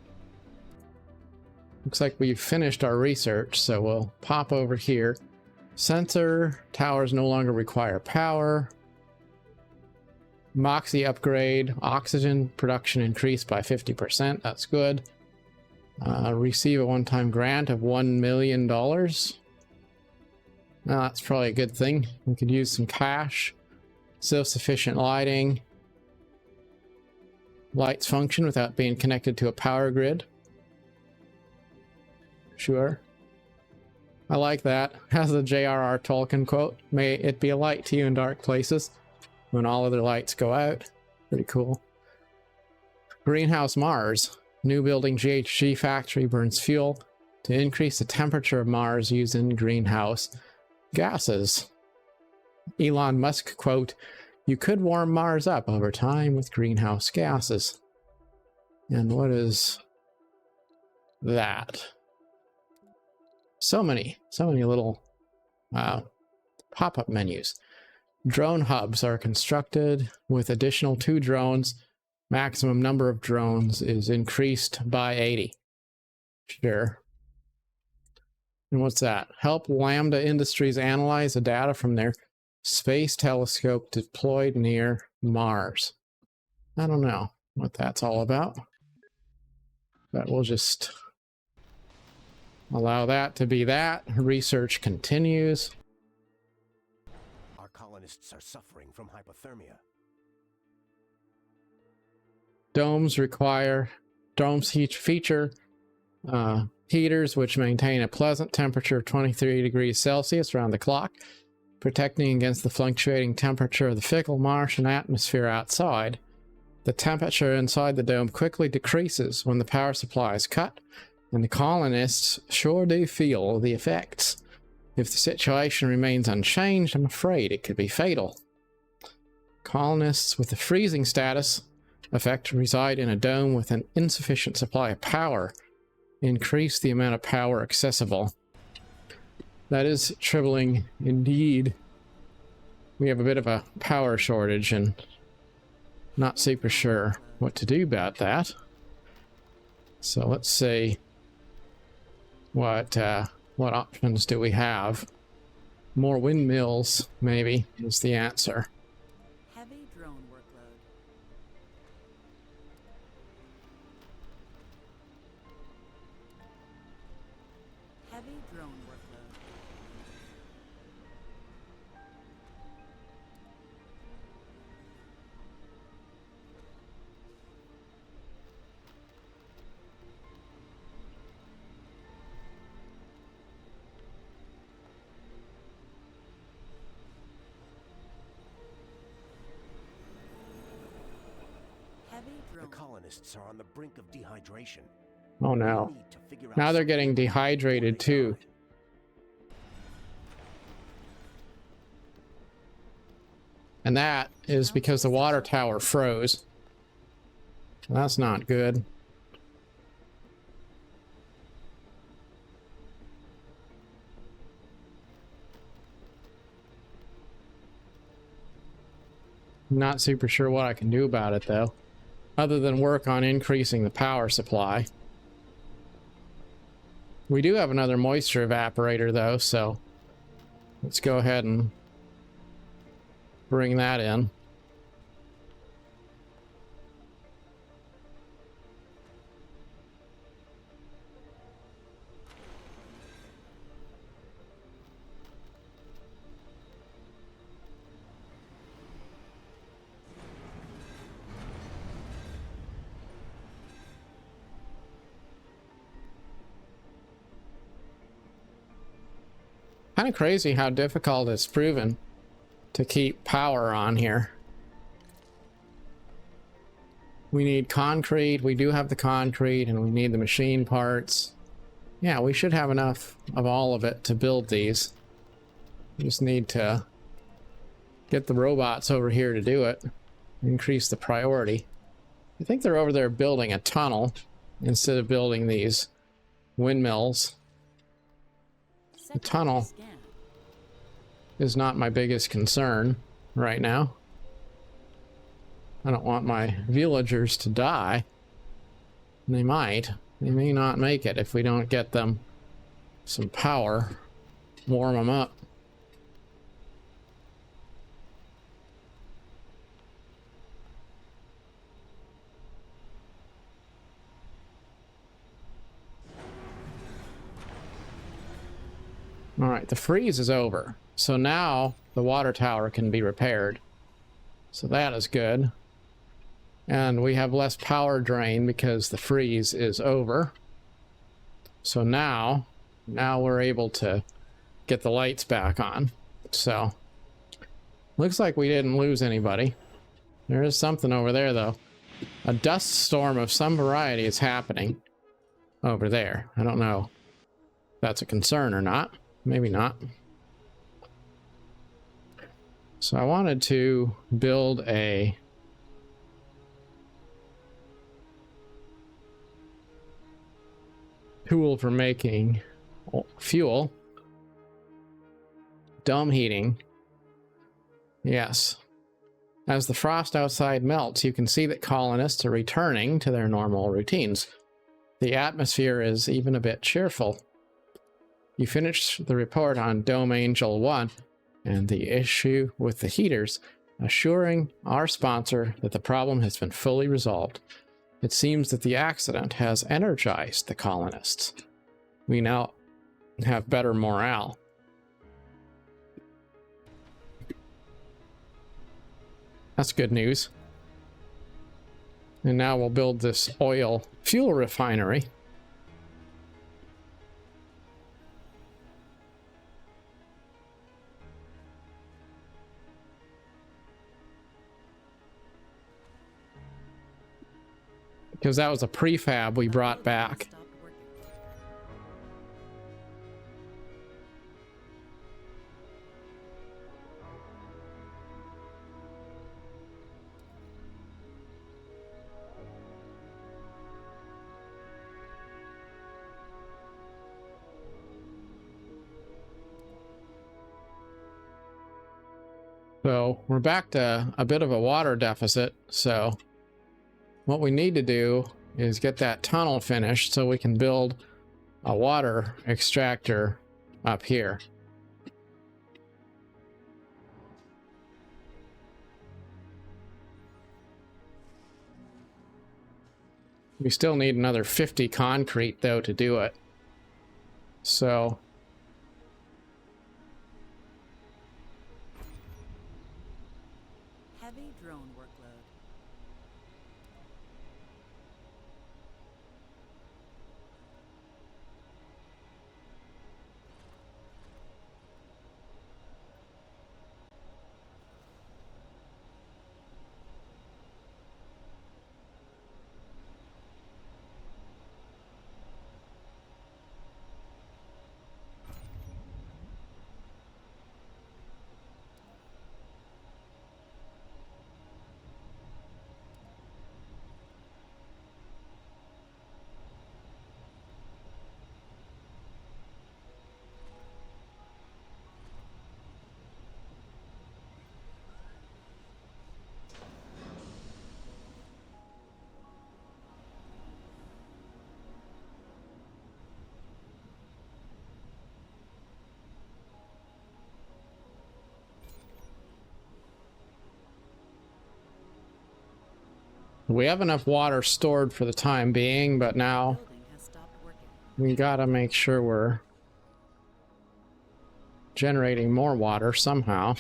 Looks like we've finished our research, so we'll pop over here. Sensor towers no longer require power. Moxie upgrade. Oxygen production increased by 50%. That's good. Receive a one-time grant of $1 million. Now, that's probably a good thing. We could use some cash. Self-sufficient lighting. Lights function without being connected to a power grid. Sure. I like that. Has the J.R.R. Tolkien quote. May it be a light to you in dark places when all other lights go out. Pretty cool. Greenhouse Mars. New building GHG factory burns fuel to increase the temperature of Mars using greenhouse gases. Elon Musk quote, "You could warm Mars up over time with greenhouse gases." And what is that? So many little pop-up menus. Drone hubs are constructed with additional 2 drones. Maximum number of drones is increased by 80. Sure. And what's that? Help Lambda Industries analyze the data from their space telescope deployed near Mars. I don't know what that's all about, but we'll just allow that to be that. Research continues. Our colonists are suffering from hypothermia. Domes feature heaters which maintain a pleasant temperature of 23 degrees Celsius around the clock, protecting against the fluctuating temperature of the fickle Martian atmosphere outside. The temperature inside the dome quickly decreases when the power supply is cut, and the colonists sure do feel the effects. If the situation remains unchanged, I'm afraid it could be fatal. Colonists with the freezing status effect reside in a dome with an insufficient supply of power. Increase the amount of power accessible. That is troubling indeed. We have a bit of a power shortage and not super sure what to do about that. So let's see what options do we have. More windmills, maybe, is the answer. Heavy drone workload. Heavy drone workload. Heavy The drone. colonists are on the brink of dehydration. Oh We no. need to figure out Now they're something getting before dehydrated they too. die. And that is because the water tower froze. That's not good. Not super sure what I can do about it though, other than work on increasing the power supply. We do have another moisture evaporator though, so let's go ahead and bring that in. Kind of crazy how difficult it's proven to keep power on here. We need concrete. We do have the concrete, and we need the machine parts. Yeah, we should have enough of all of it to build these. We just need to get the robots over here to do it. Increase the priority. I think they're over there building a tunnel instead of building these windmills. The tunnel Scan. is not my biggest concern right now. I don't want my villagers to die. They might. They may not make it if we don't get them some power. Warm them up. All right, the freeze is over. So now the water tower can be repaired. So that is good. And we have less power drain because the freeze is over. So now we're able to get the lights back on. So looks like we didn't lose anybody. There is something over there though. A dust storm of some variety is happening over there. I don't know if that's a concern or not. Maybe not. So I wanted to build a tool for making fuel. Dome heating. Yes. As the frost outside melts, you can see that colonists are returning to their normal routines. The atmosphere is even a bit cheerful. You finished the report on Dome Angel 1 and the issue with the heaters, assuring our sponsor that the problem has been fully resolved. It seems that the accident has energized the colonists. We now have better morale. That's good news. And now we'll build this oil fuel refinery. because that was a prefab we brought back. Stopped working. So we're back to a bit of a water deficit. So what we need to do is get that tunnel finished so we can build a water extractor up here. We still need another 50 concrete though to do it. So Heavy drone workload. we have enough water stored for the time being, but now Building has stopped working. we gotta make sure we're generating more water somehow.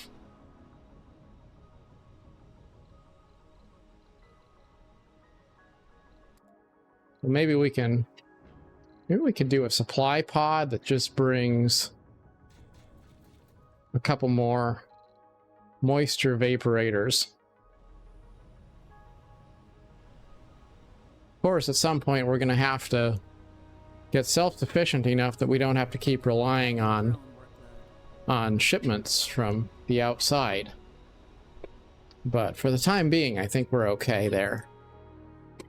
So maybe we can do a supply pod that just brings a couple more moisture vaporators. Of course, at some point we're going to have to get self-sufficient enough that we don't have to keep relying on Drone workload. shipments from the outside. But for the time being, I think we're okay there.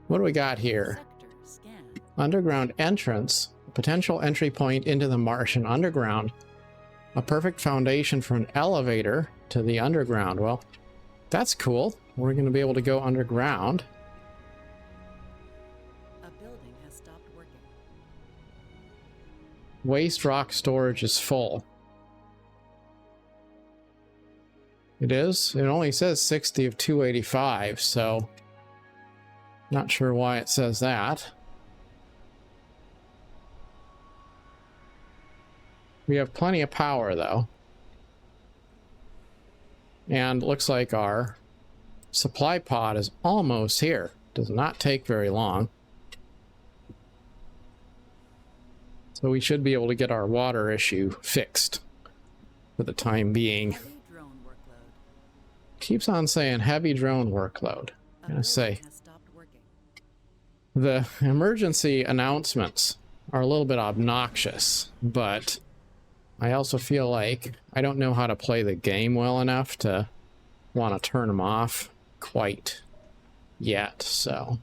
What do we got here? Sector scan. Underground entrance, potential entry point into the Martian underground. A perfect foundation for an elevator to the underground. Well, that's cool. We're going to be able to go underground. A building has stopped working. Waste rock storage is full. It is? It only says 60 of 285, so not sure why it says that. We have plenty of power, though. And looks like our supply pod is almost here. Does not take very long. So we should be able to get our water issue fixed for the time being. Heavy drone workload. Keeps on saying heavy drone workload. A I'm gonna say building has stopped working. the emergency announcements are a little bit obnoxious, but I also feel like I don't know how to play the game well enough to want to turn them off quite yet, so.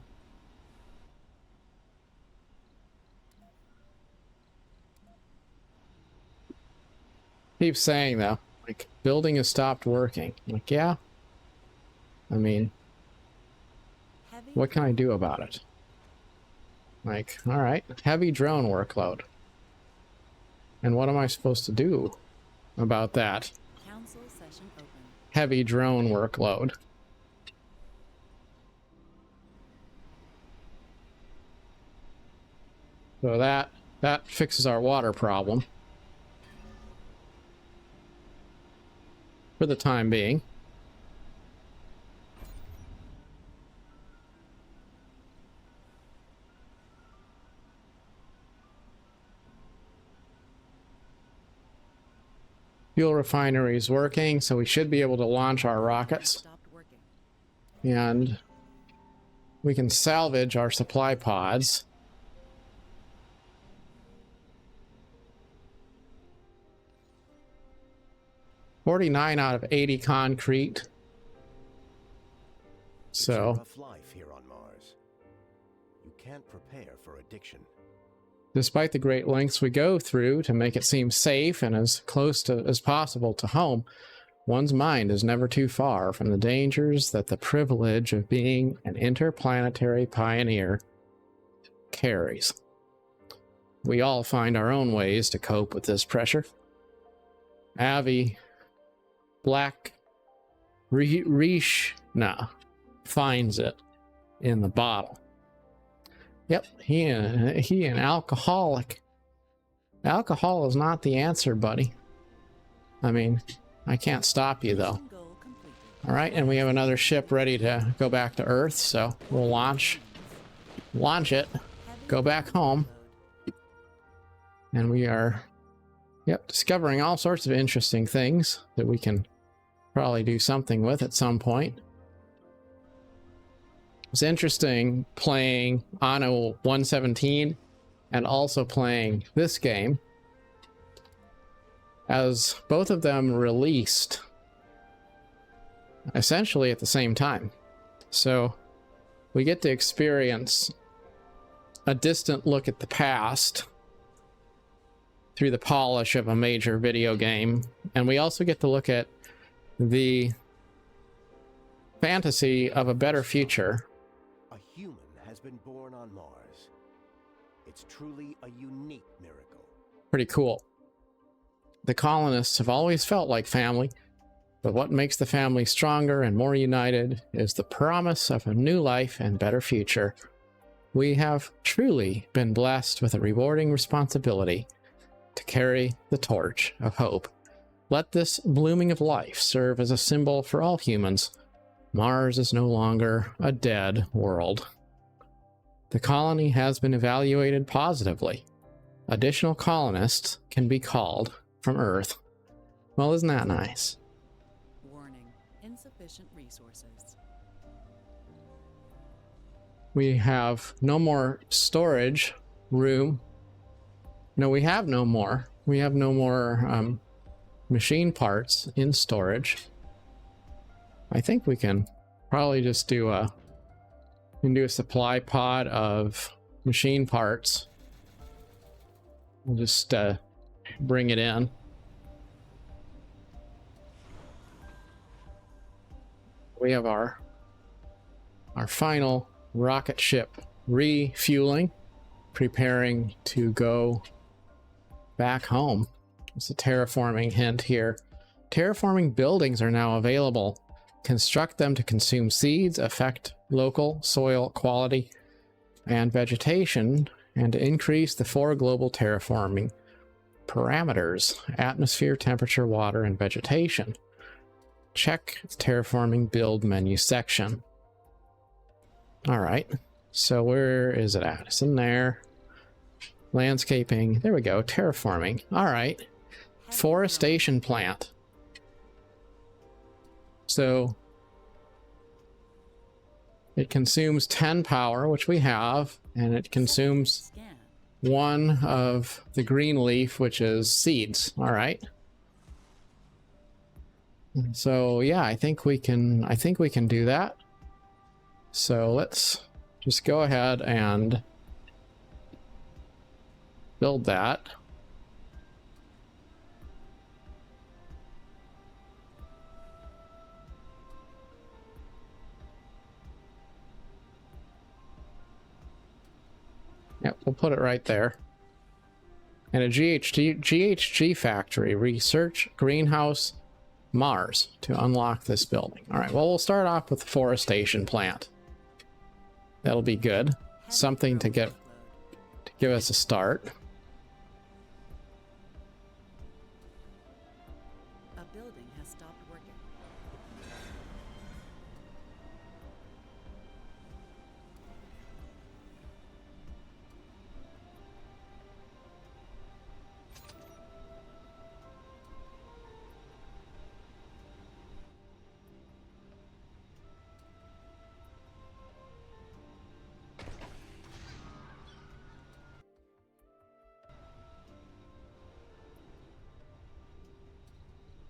Keep saying though, like, building has stopped working. I'm like, yeah. I mean, Heavy what can I do about it? Like, all right, heavy drone workload. And what am I supposed to do about that council session open. heavy drone workload? So that fixes our water problem for the time being. Fuel refinery is working, so we should be able to launch our rockets. Stopped working. And we can salvage our supply pods. $49 out of 80 concrete. It's a So, rough life here on Mars. You can't prepare for addiction. despite the great lengths we go through to make it seem safe and as close to as possible to home, one's mind is never too far from the dangers that the privilege of being an interplanetary pioneer carries. We all find our own ways to cope with this pressure. Avi Black finds it in the bottle. Yep, he an alcoholic. Alcohol is not the answer, buddy. I mean, I can't stop you though. All right, and we have another ship ready to go back to Earth, so we'll launch it, go back home, and we are, yep, discovering all sorts of interesting things that we can probably do something with at some point. It's interesting playing Anno 117 and also playing this game, as both of them released essentially at the same time. So we get to experience a distant look at the past through the polish of a major video game, and we also get to look at the fantasy of a better future. A human has been born on Mars. It's truly a unique miracle. Pretty cool. The colonists have always felt like family, but what makes the family stronger and more united is the promise of a new life and better future. We have truly been blessed with a rewarding responsibility to carry the torch of hope. Let this blooming of life serve as a symbol for all humans. Mars is no longer a dead world. The colony has been evaluated positively. Additional colonists can be called from Earth. Well, isn't that nice? Warning, insufficient resources. We have no more storage room. No, we have no more. We have no more machine parts in storage. I think we can probably just do a supply pod of machine parts. We'll just bring it in. We have our final rocket ship refueling, preparing to go back home. It's a terraforming hint here. Terraforming buildings are now available. Construct them to consume seeds, affect local soil quality and vegetation, and to increase the 4 global terraforming parameters: atmosphere, temperature, water, and vegetation. Check the terraforming build menu section. All right, so where is it at? It's in there. Landscaping, there we go, terraforming. All right, forestation plant. So it consumes 10 power, which we have, and it consumes 1 of the green leaf, which is seeds. All right. So yeah, I think we can do that. So let's just go ahead and build that. Yep, we'll put it right there. And a GHG factory, research greenhouse Mars, to unlock this building. All right, well, we'll start off with the forestation plant. That'll be good. Something to give us a start. A building has stopped working.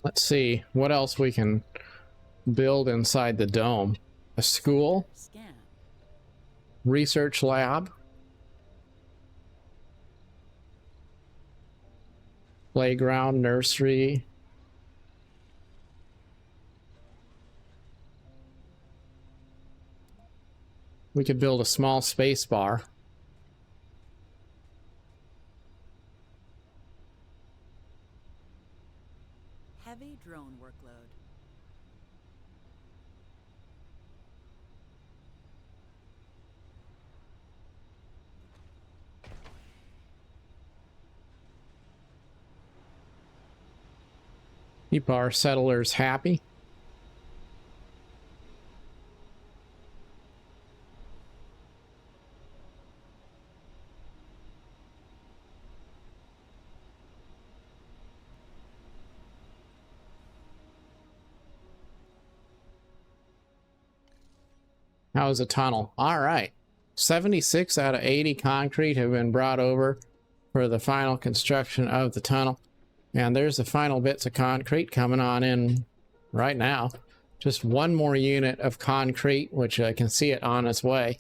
Let's see what else we can build inside the dome. A school, Scan. research lab, playground, nursery. We could build a small space bar. Heavy drone workload. Keep our settlers happy. How's the tunnel? All right. 76 out of 80 concrete have been brought over for the final construction of the tunnel. And there's the final bits of concrete coming on in right now. Just one more unit of concrete, which I can see it on its way.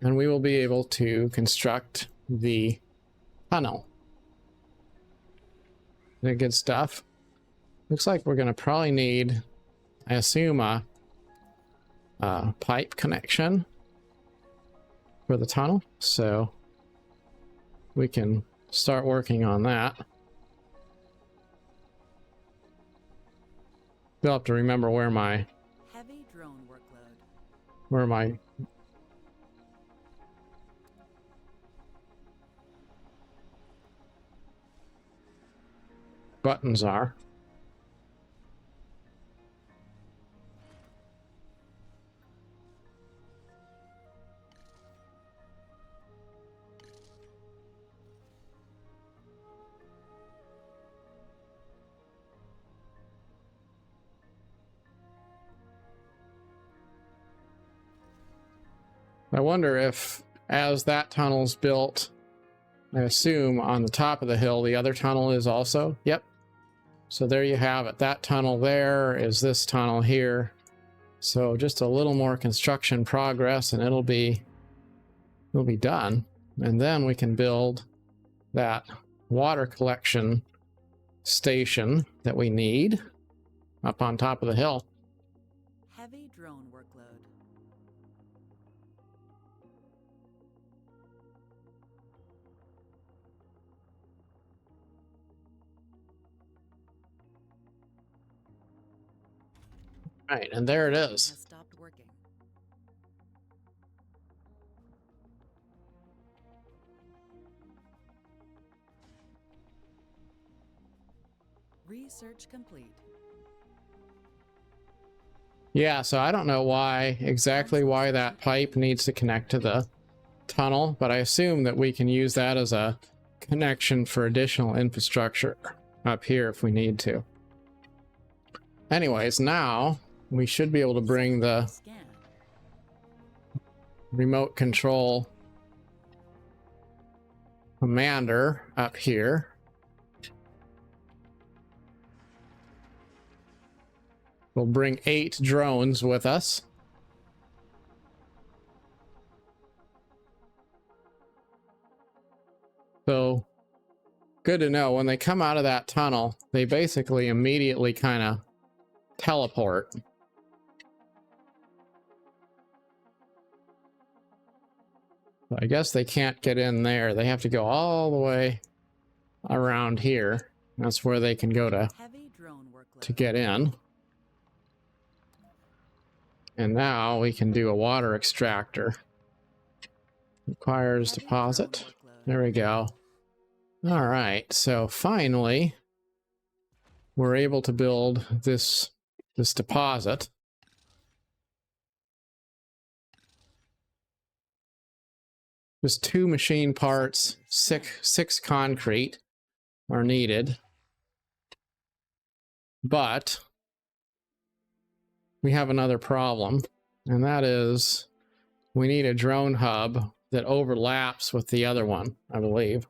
And we will be able to construct the tunnel. Is that good stuff? Looks like we're going to probably need, I assume, a pipe connection for the tunnel. So we can start working on that. Still have to remember where my Heavy drone workload. buttons are. I wonder if, as that tunnel's built, I assume on the top of the hill, the other tunnel is also. Yep. So there you have it. That tunnel there is this tunnel here. So just a little more construction progress and it'll be done. And then we can build that water collection station that we need up on top of the hill. Heavy drone workload. Right, and there it is. Has stopped working. Research complete. Yeah, so I don't know why that pipe needs to connect to the tunnel, but I assume that we can use that as a connection for additional infrastructure up here if we need to. Anyways, now we should be able to bring the Scan. remote control commander up here. We'll bring 8 drones with us. So, good to know. When they come out of that tunnel, they basically immediately kind of teleport. So I guess they can't get in there. They have to go all the way around here. That's where they can go Heavy drone workload. to get in. And now we can do a water extractor. Requires Heavy deposit. drone workload. There we go. All right, so finally we're able to build this deposit. Just 2 machine parts, six concrete are needed. But we have another problem, and that is we need a drone hub that overlaps with the other one, I believe.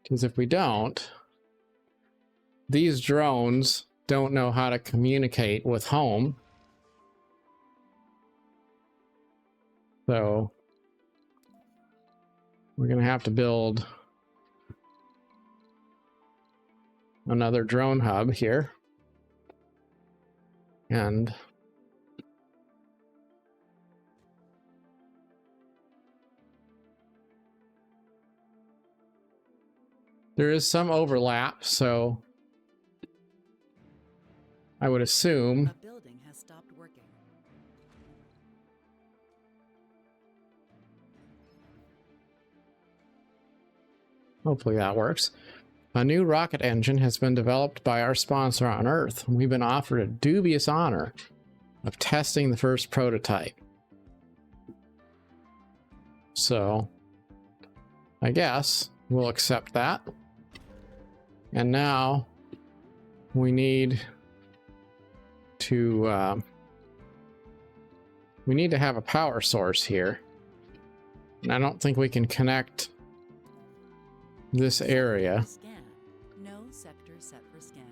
Because if we don't, these drones don't know how to communicate with home. So we're going to have to build another drone hub here. And there is some overlap, so I would assume A building has stopped working. hopefully that works. A new rocket engine has been developed by our sponsor on Earth. We've been offered a dubious honor of testing the first prototype. So, I guess we'll accept that. And now we need to have a power source here. And I don't think we can connect this area. Scan. No sector set for scanning.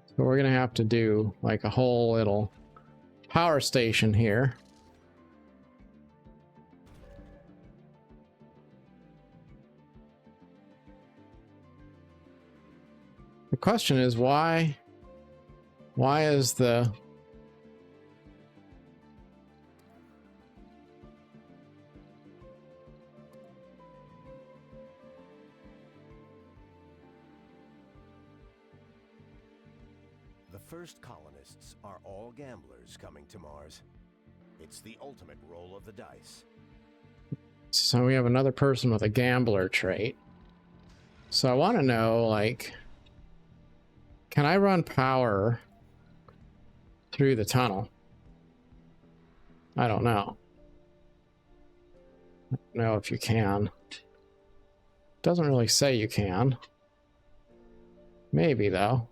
So we're gonna have to do like a whole little power station here. The question is why is the The first colonists are all gamblers coming to Mars. It's the ultimate roll of the dice. so we have another person with a gambler trait. So I want to know, like, can I run power through the tunnel? I don't know. I don't know if you can. Doesn't really say you can. Maybe though.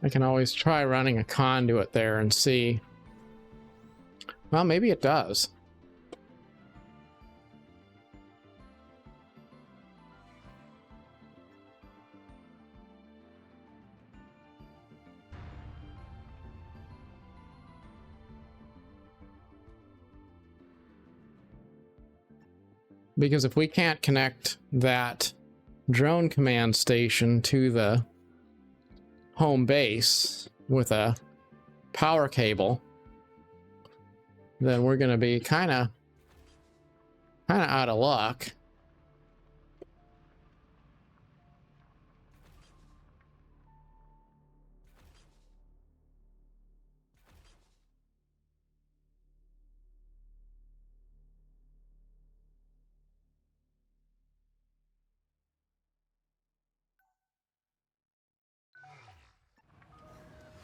I can always try running a conduit there and see. Well, maybe it does. Because if we can't connect that drone command station to the home base with a power cable, then we're going to be kind of out of luck.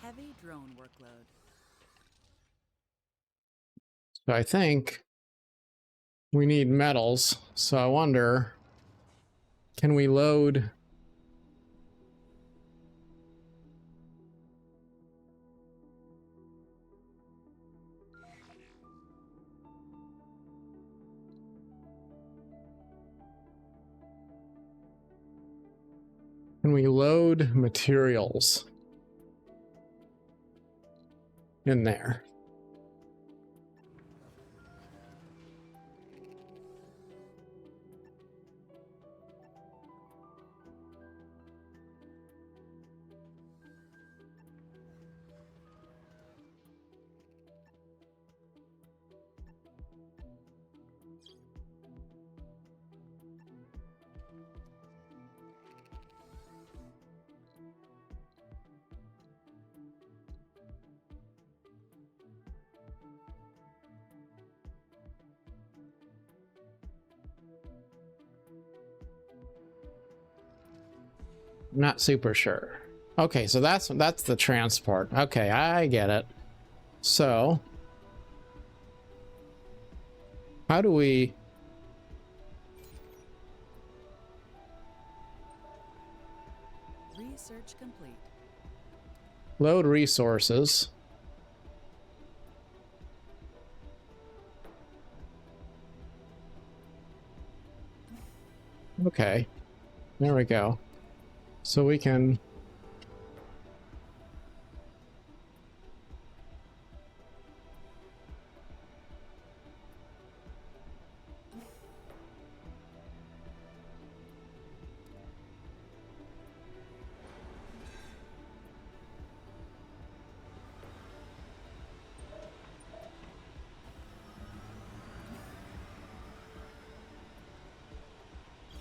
Heavy drone workload. So I think we need metals. So I wonder, can we load materials in there? I'm not super sure. Okay, so that's the transport. Okay, I get it. So how do we Research complete. load resources? Okay, there we go. So we can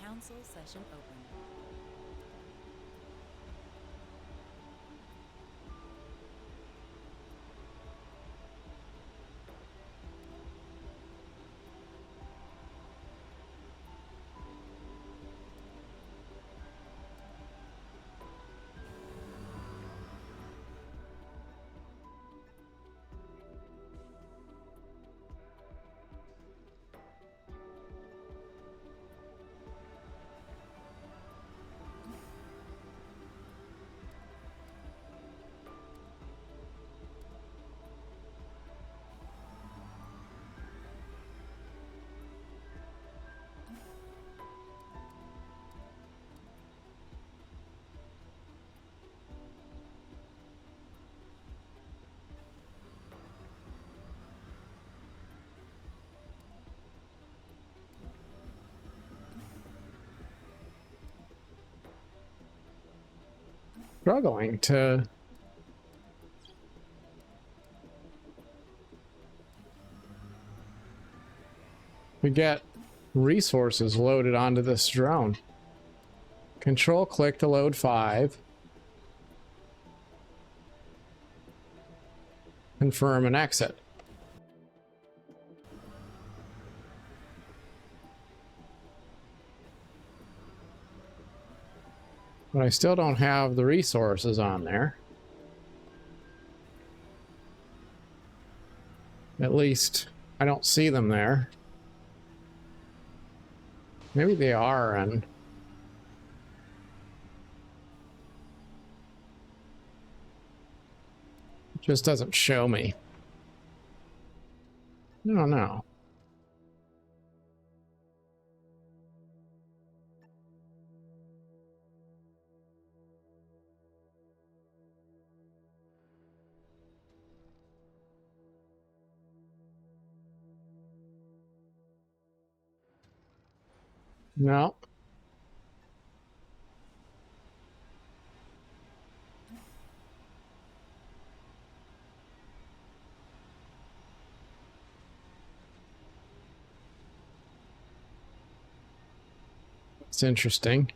Council session open. struggling to get resources loaded onto this drone. Control click to load 5. Confirm and exit. But I still don't have the resources on there. At least I don't see them there. Maybe they are, and it just doesn't show me. I don't know. No. It's interesting.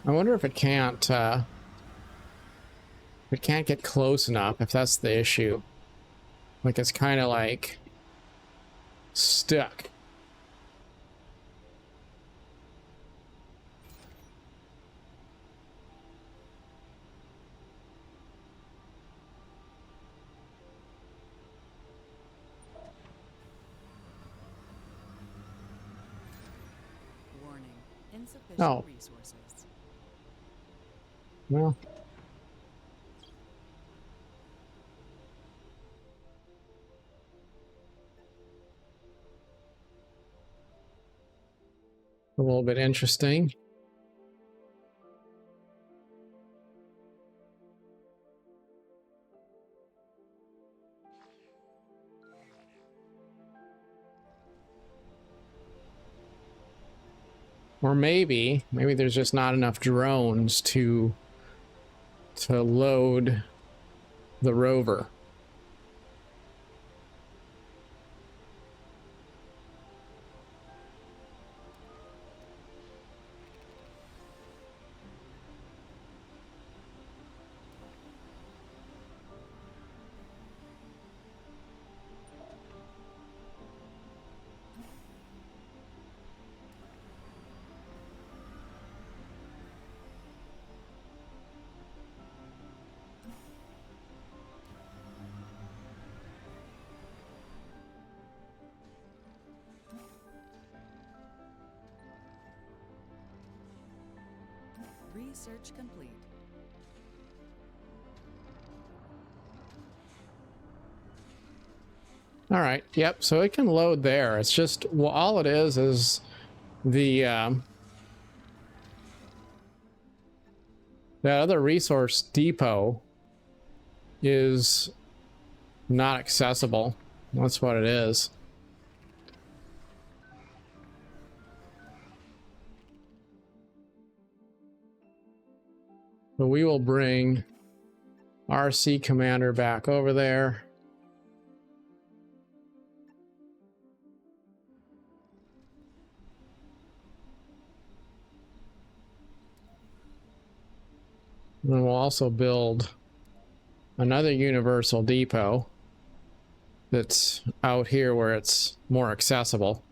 I wonder if it can't get close enough, if that's the issue. Like it's kind of like stuck. Warning. Insufficient Oh. resources. Well, a little bit interesting. Or maybe there's just not enough drones to load the rover. Research complete. All right. Yep. So it can load there. It's just, well, all it is the that other resource depot is not accessible. That's what it is. But we will bring RC Commander back over there. And we'll also build another universal depot that's out here where it's more accessible.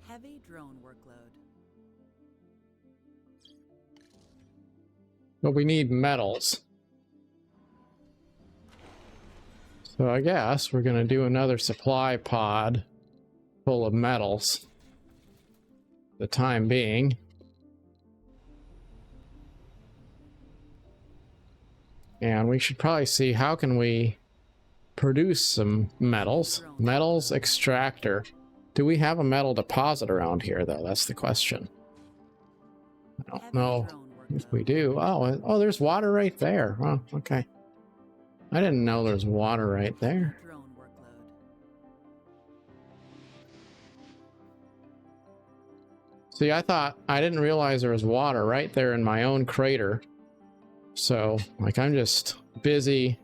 Heavy drone workload. But we need metals. So I guess we're going to do another supply pod full of metals for the time being. And we should probably see how can we produce some metals. Metals extractor. Do we have a metal deposit around here though? That's the question. I don't know if we do. Oh, there's water right there. Oh, okay. I didn't know there's water right there. Drone workload. See, I didn't realize there was water right there in my own crater. So, like, I'm just busy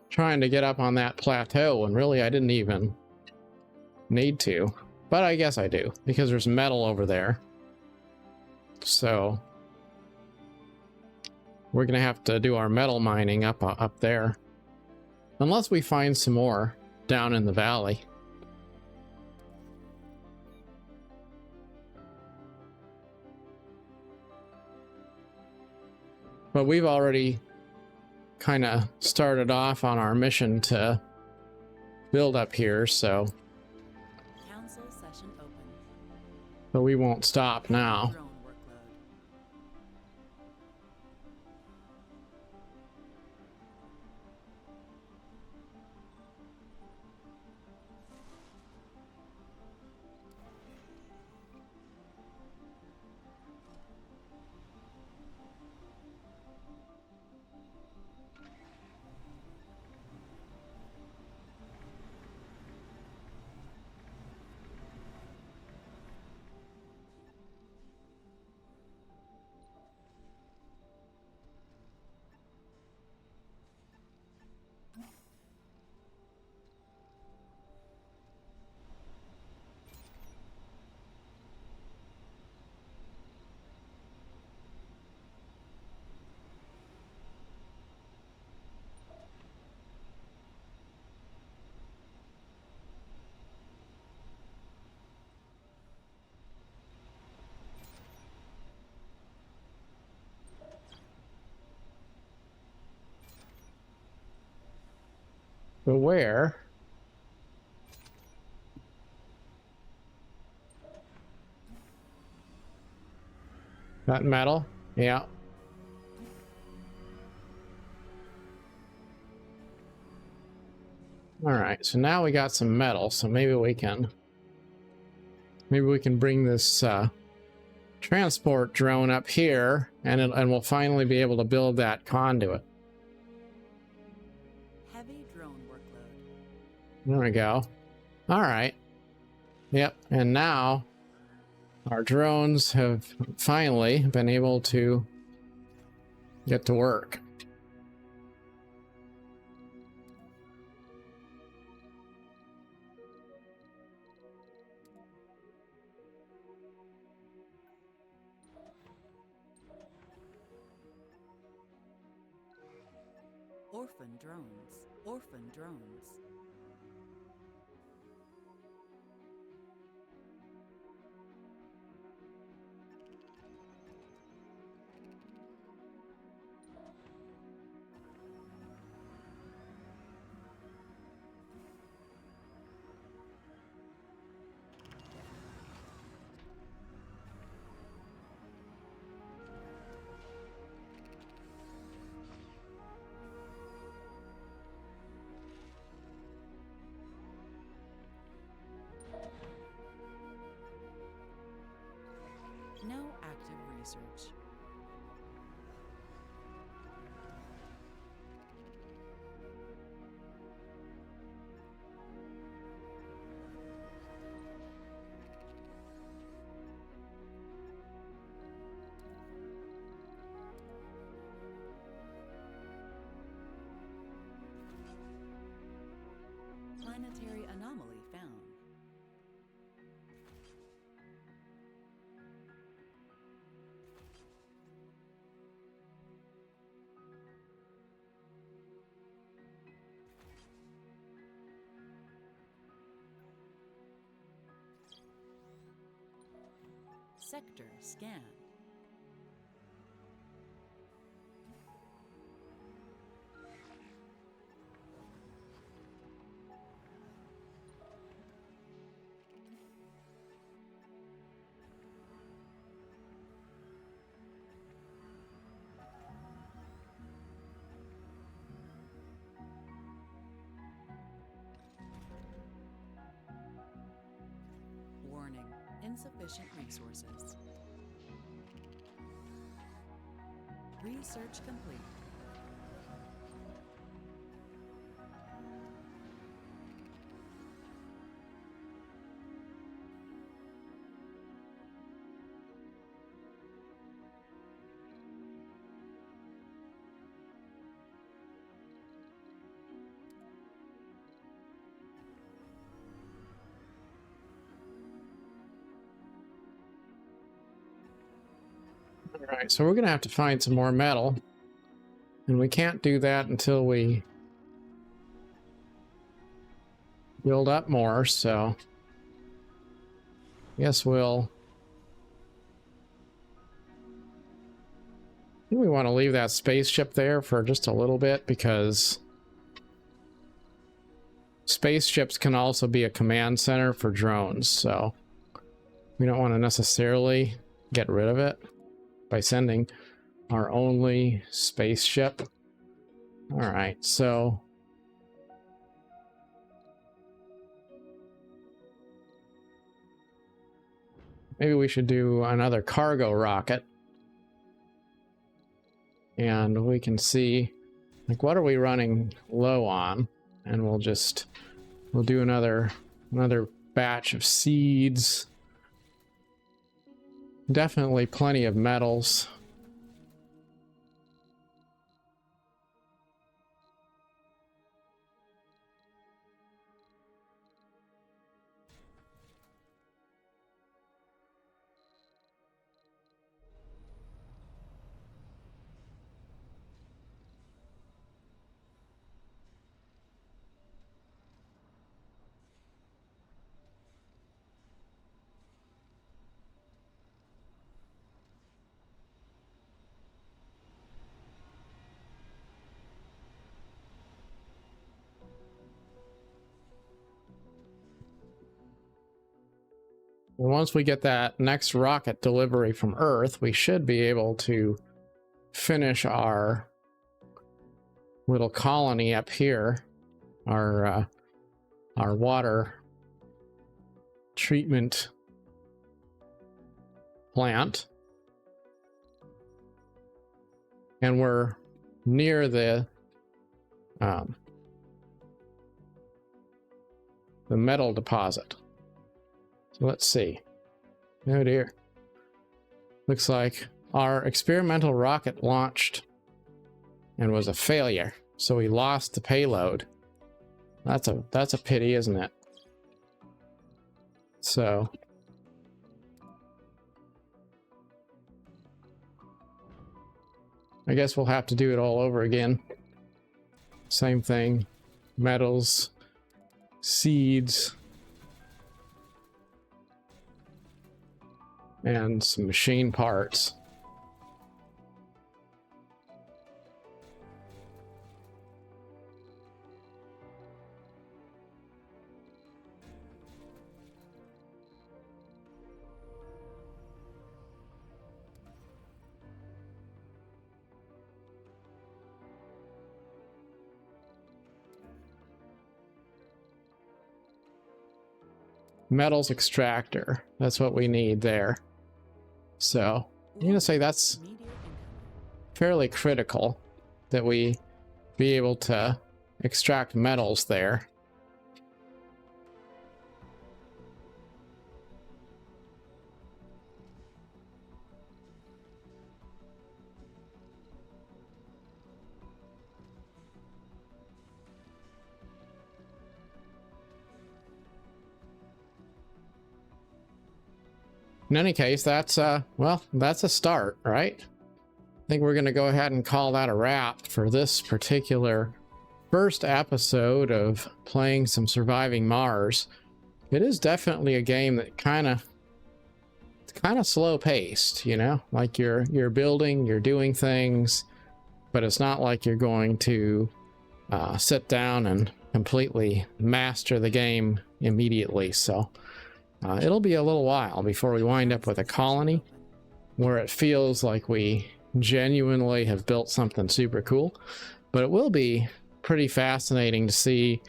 trying to get up on that plateau, and really I didn't even need to. But I guess I do, because there's metal over there. So we're gonna have to do our metal mining up there. Unless we find some more down in the valley. But we've already kind of started off on our mission to build up here, so. Council session open. But we won't stop now. Drone workload. But where? That metal? Yeah. Alright, so now we got some metal, so maybe we can bring this transport drone up here, and we'll finally be able to build that conduit. Heavy drone There we go. All right. Yep. And now our drones have finally been able to get to work. Orphan drones. Orphan drones. No active research. Planetary anomaly found. Sector scanned. Warning, insufficient resources. Research complete. All right, so we're gonna have to find some more metal, and we can't do that until we build up more. So, yes, we'll. I think we want to leave that spaceship there for just a little bit because spaceships can also be a command center for drones. So we don't want to necessarily get rid of it by sending our only spaceship. All right, so maybe we should do another cargo rocket. And we can see, like, what are we running low on? And we'll do another batch of seeds. Definitely plenty of metals. And once we get that next rocket delivery from Earth, we should be able to finish our little colony up here, our water treatment plant. And we're near the the metal deposit. So let's see. Oh dear. Looks like our experimental rocket launched and was a failure. So we lost the payload. That's a pity, isn't it? So I guess we'll have to do it all over again. Same thing. Metals, seeds, and some machine parts. Metals extractor. That's what we need there. So I'm gonna say that's fairly critical that we be able to extract metals there. In any case, that's well, that's a start, right? I think we're going to go ahead and call that a wrap for this particular first episode of playing some Surviving Mars. It is definitely a game that kind of slow paced, you know, like you're building, you're doing things, but it's not like you're going to sit down and completely master the game immediately. So it'll be a little while before we wind up with a colony where it feels like we genuinely have built something super cool. But it will be pretty fascinating to see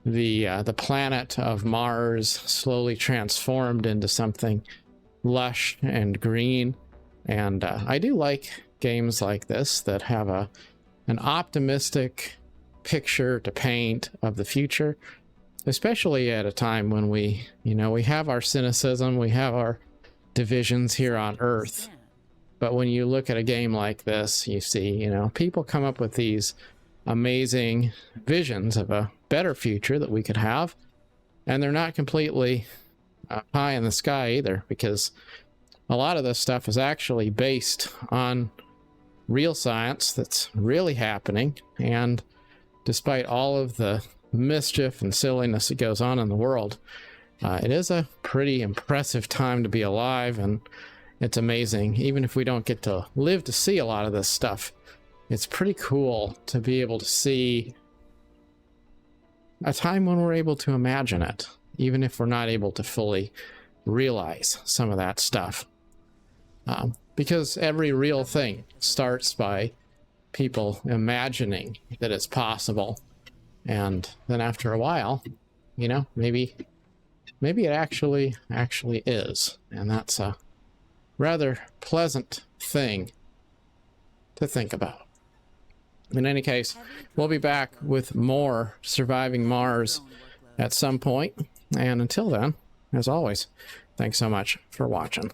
the planet of Mars slowly transformed into something lush and green. And I do like games like this that have an optimistic picture to paint of the future, especially at a time when we have our cynicism, we have our divisions here on Earth. But when you look at a game like this, you see, people come up with these amazing visions of a better future that we could have. And they're not completely pie in the sky either, because a lot of this stuff is actually based on real science that's really happening. And despite all of the mischief and silliness that goes on in the world, it is a pretty impressive time to be alive, and it's amazing. Even if we don't get to live to see a lot of this stuff, it's pretty cool to be able to see a time when we're able to imagine it, even if we're not able to fully realize some of that stuff. Because every real thing starts by people imagining that it's possible. And then after a while, maybe it actually is. And that's a rather pleasant thing to think about. In any case, we'll be back with more Surviving Mars at some point. And until then, as always, thanks so much for watching.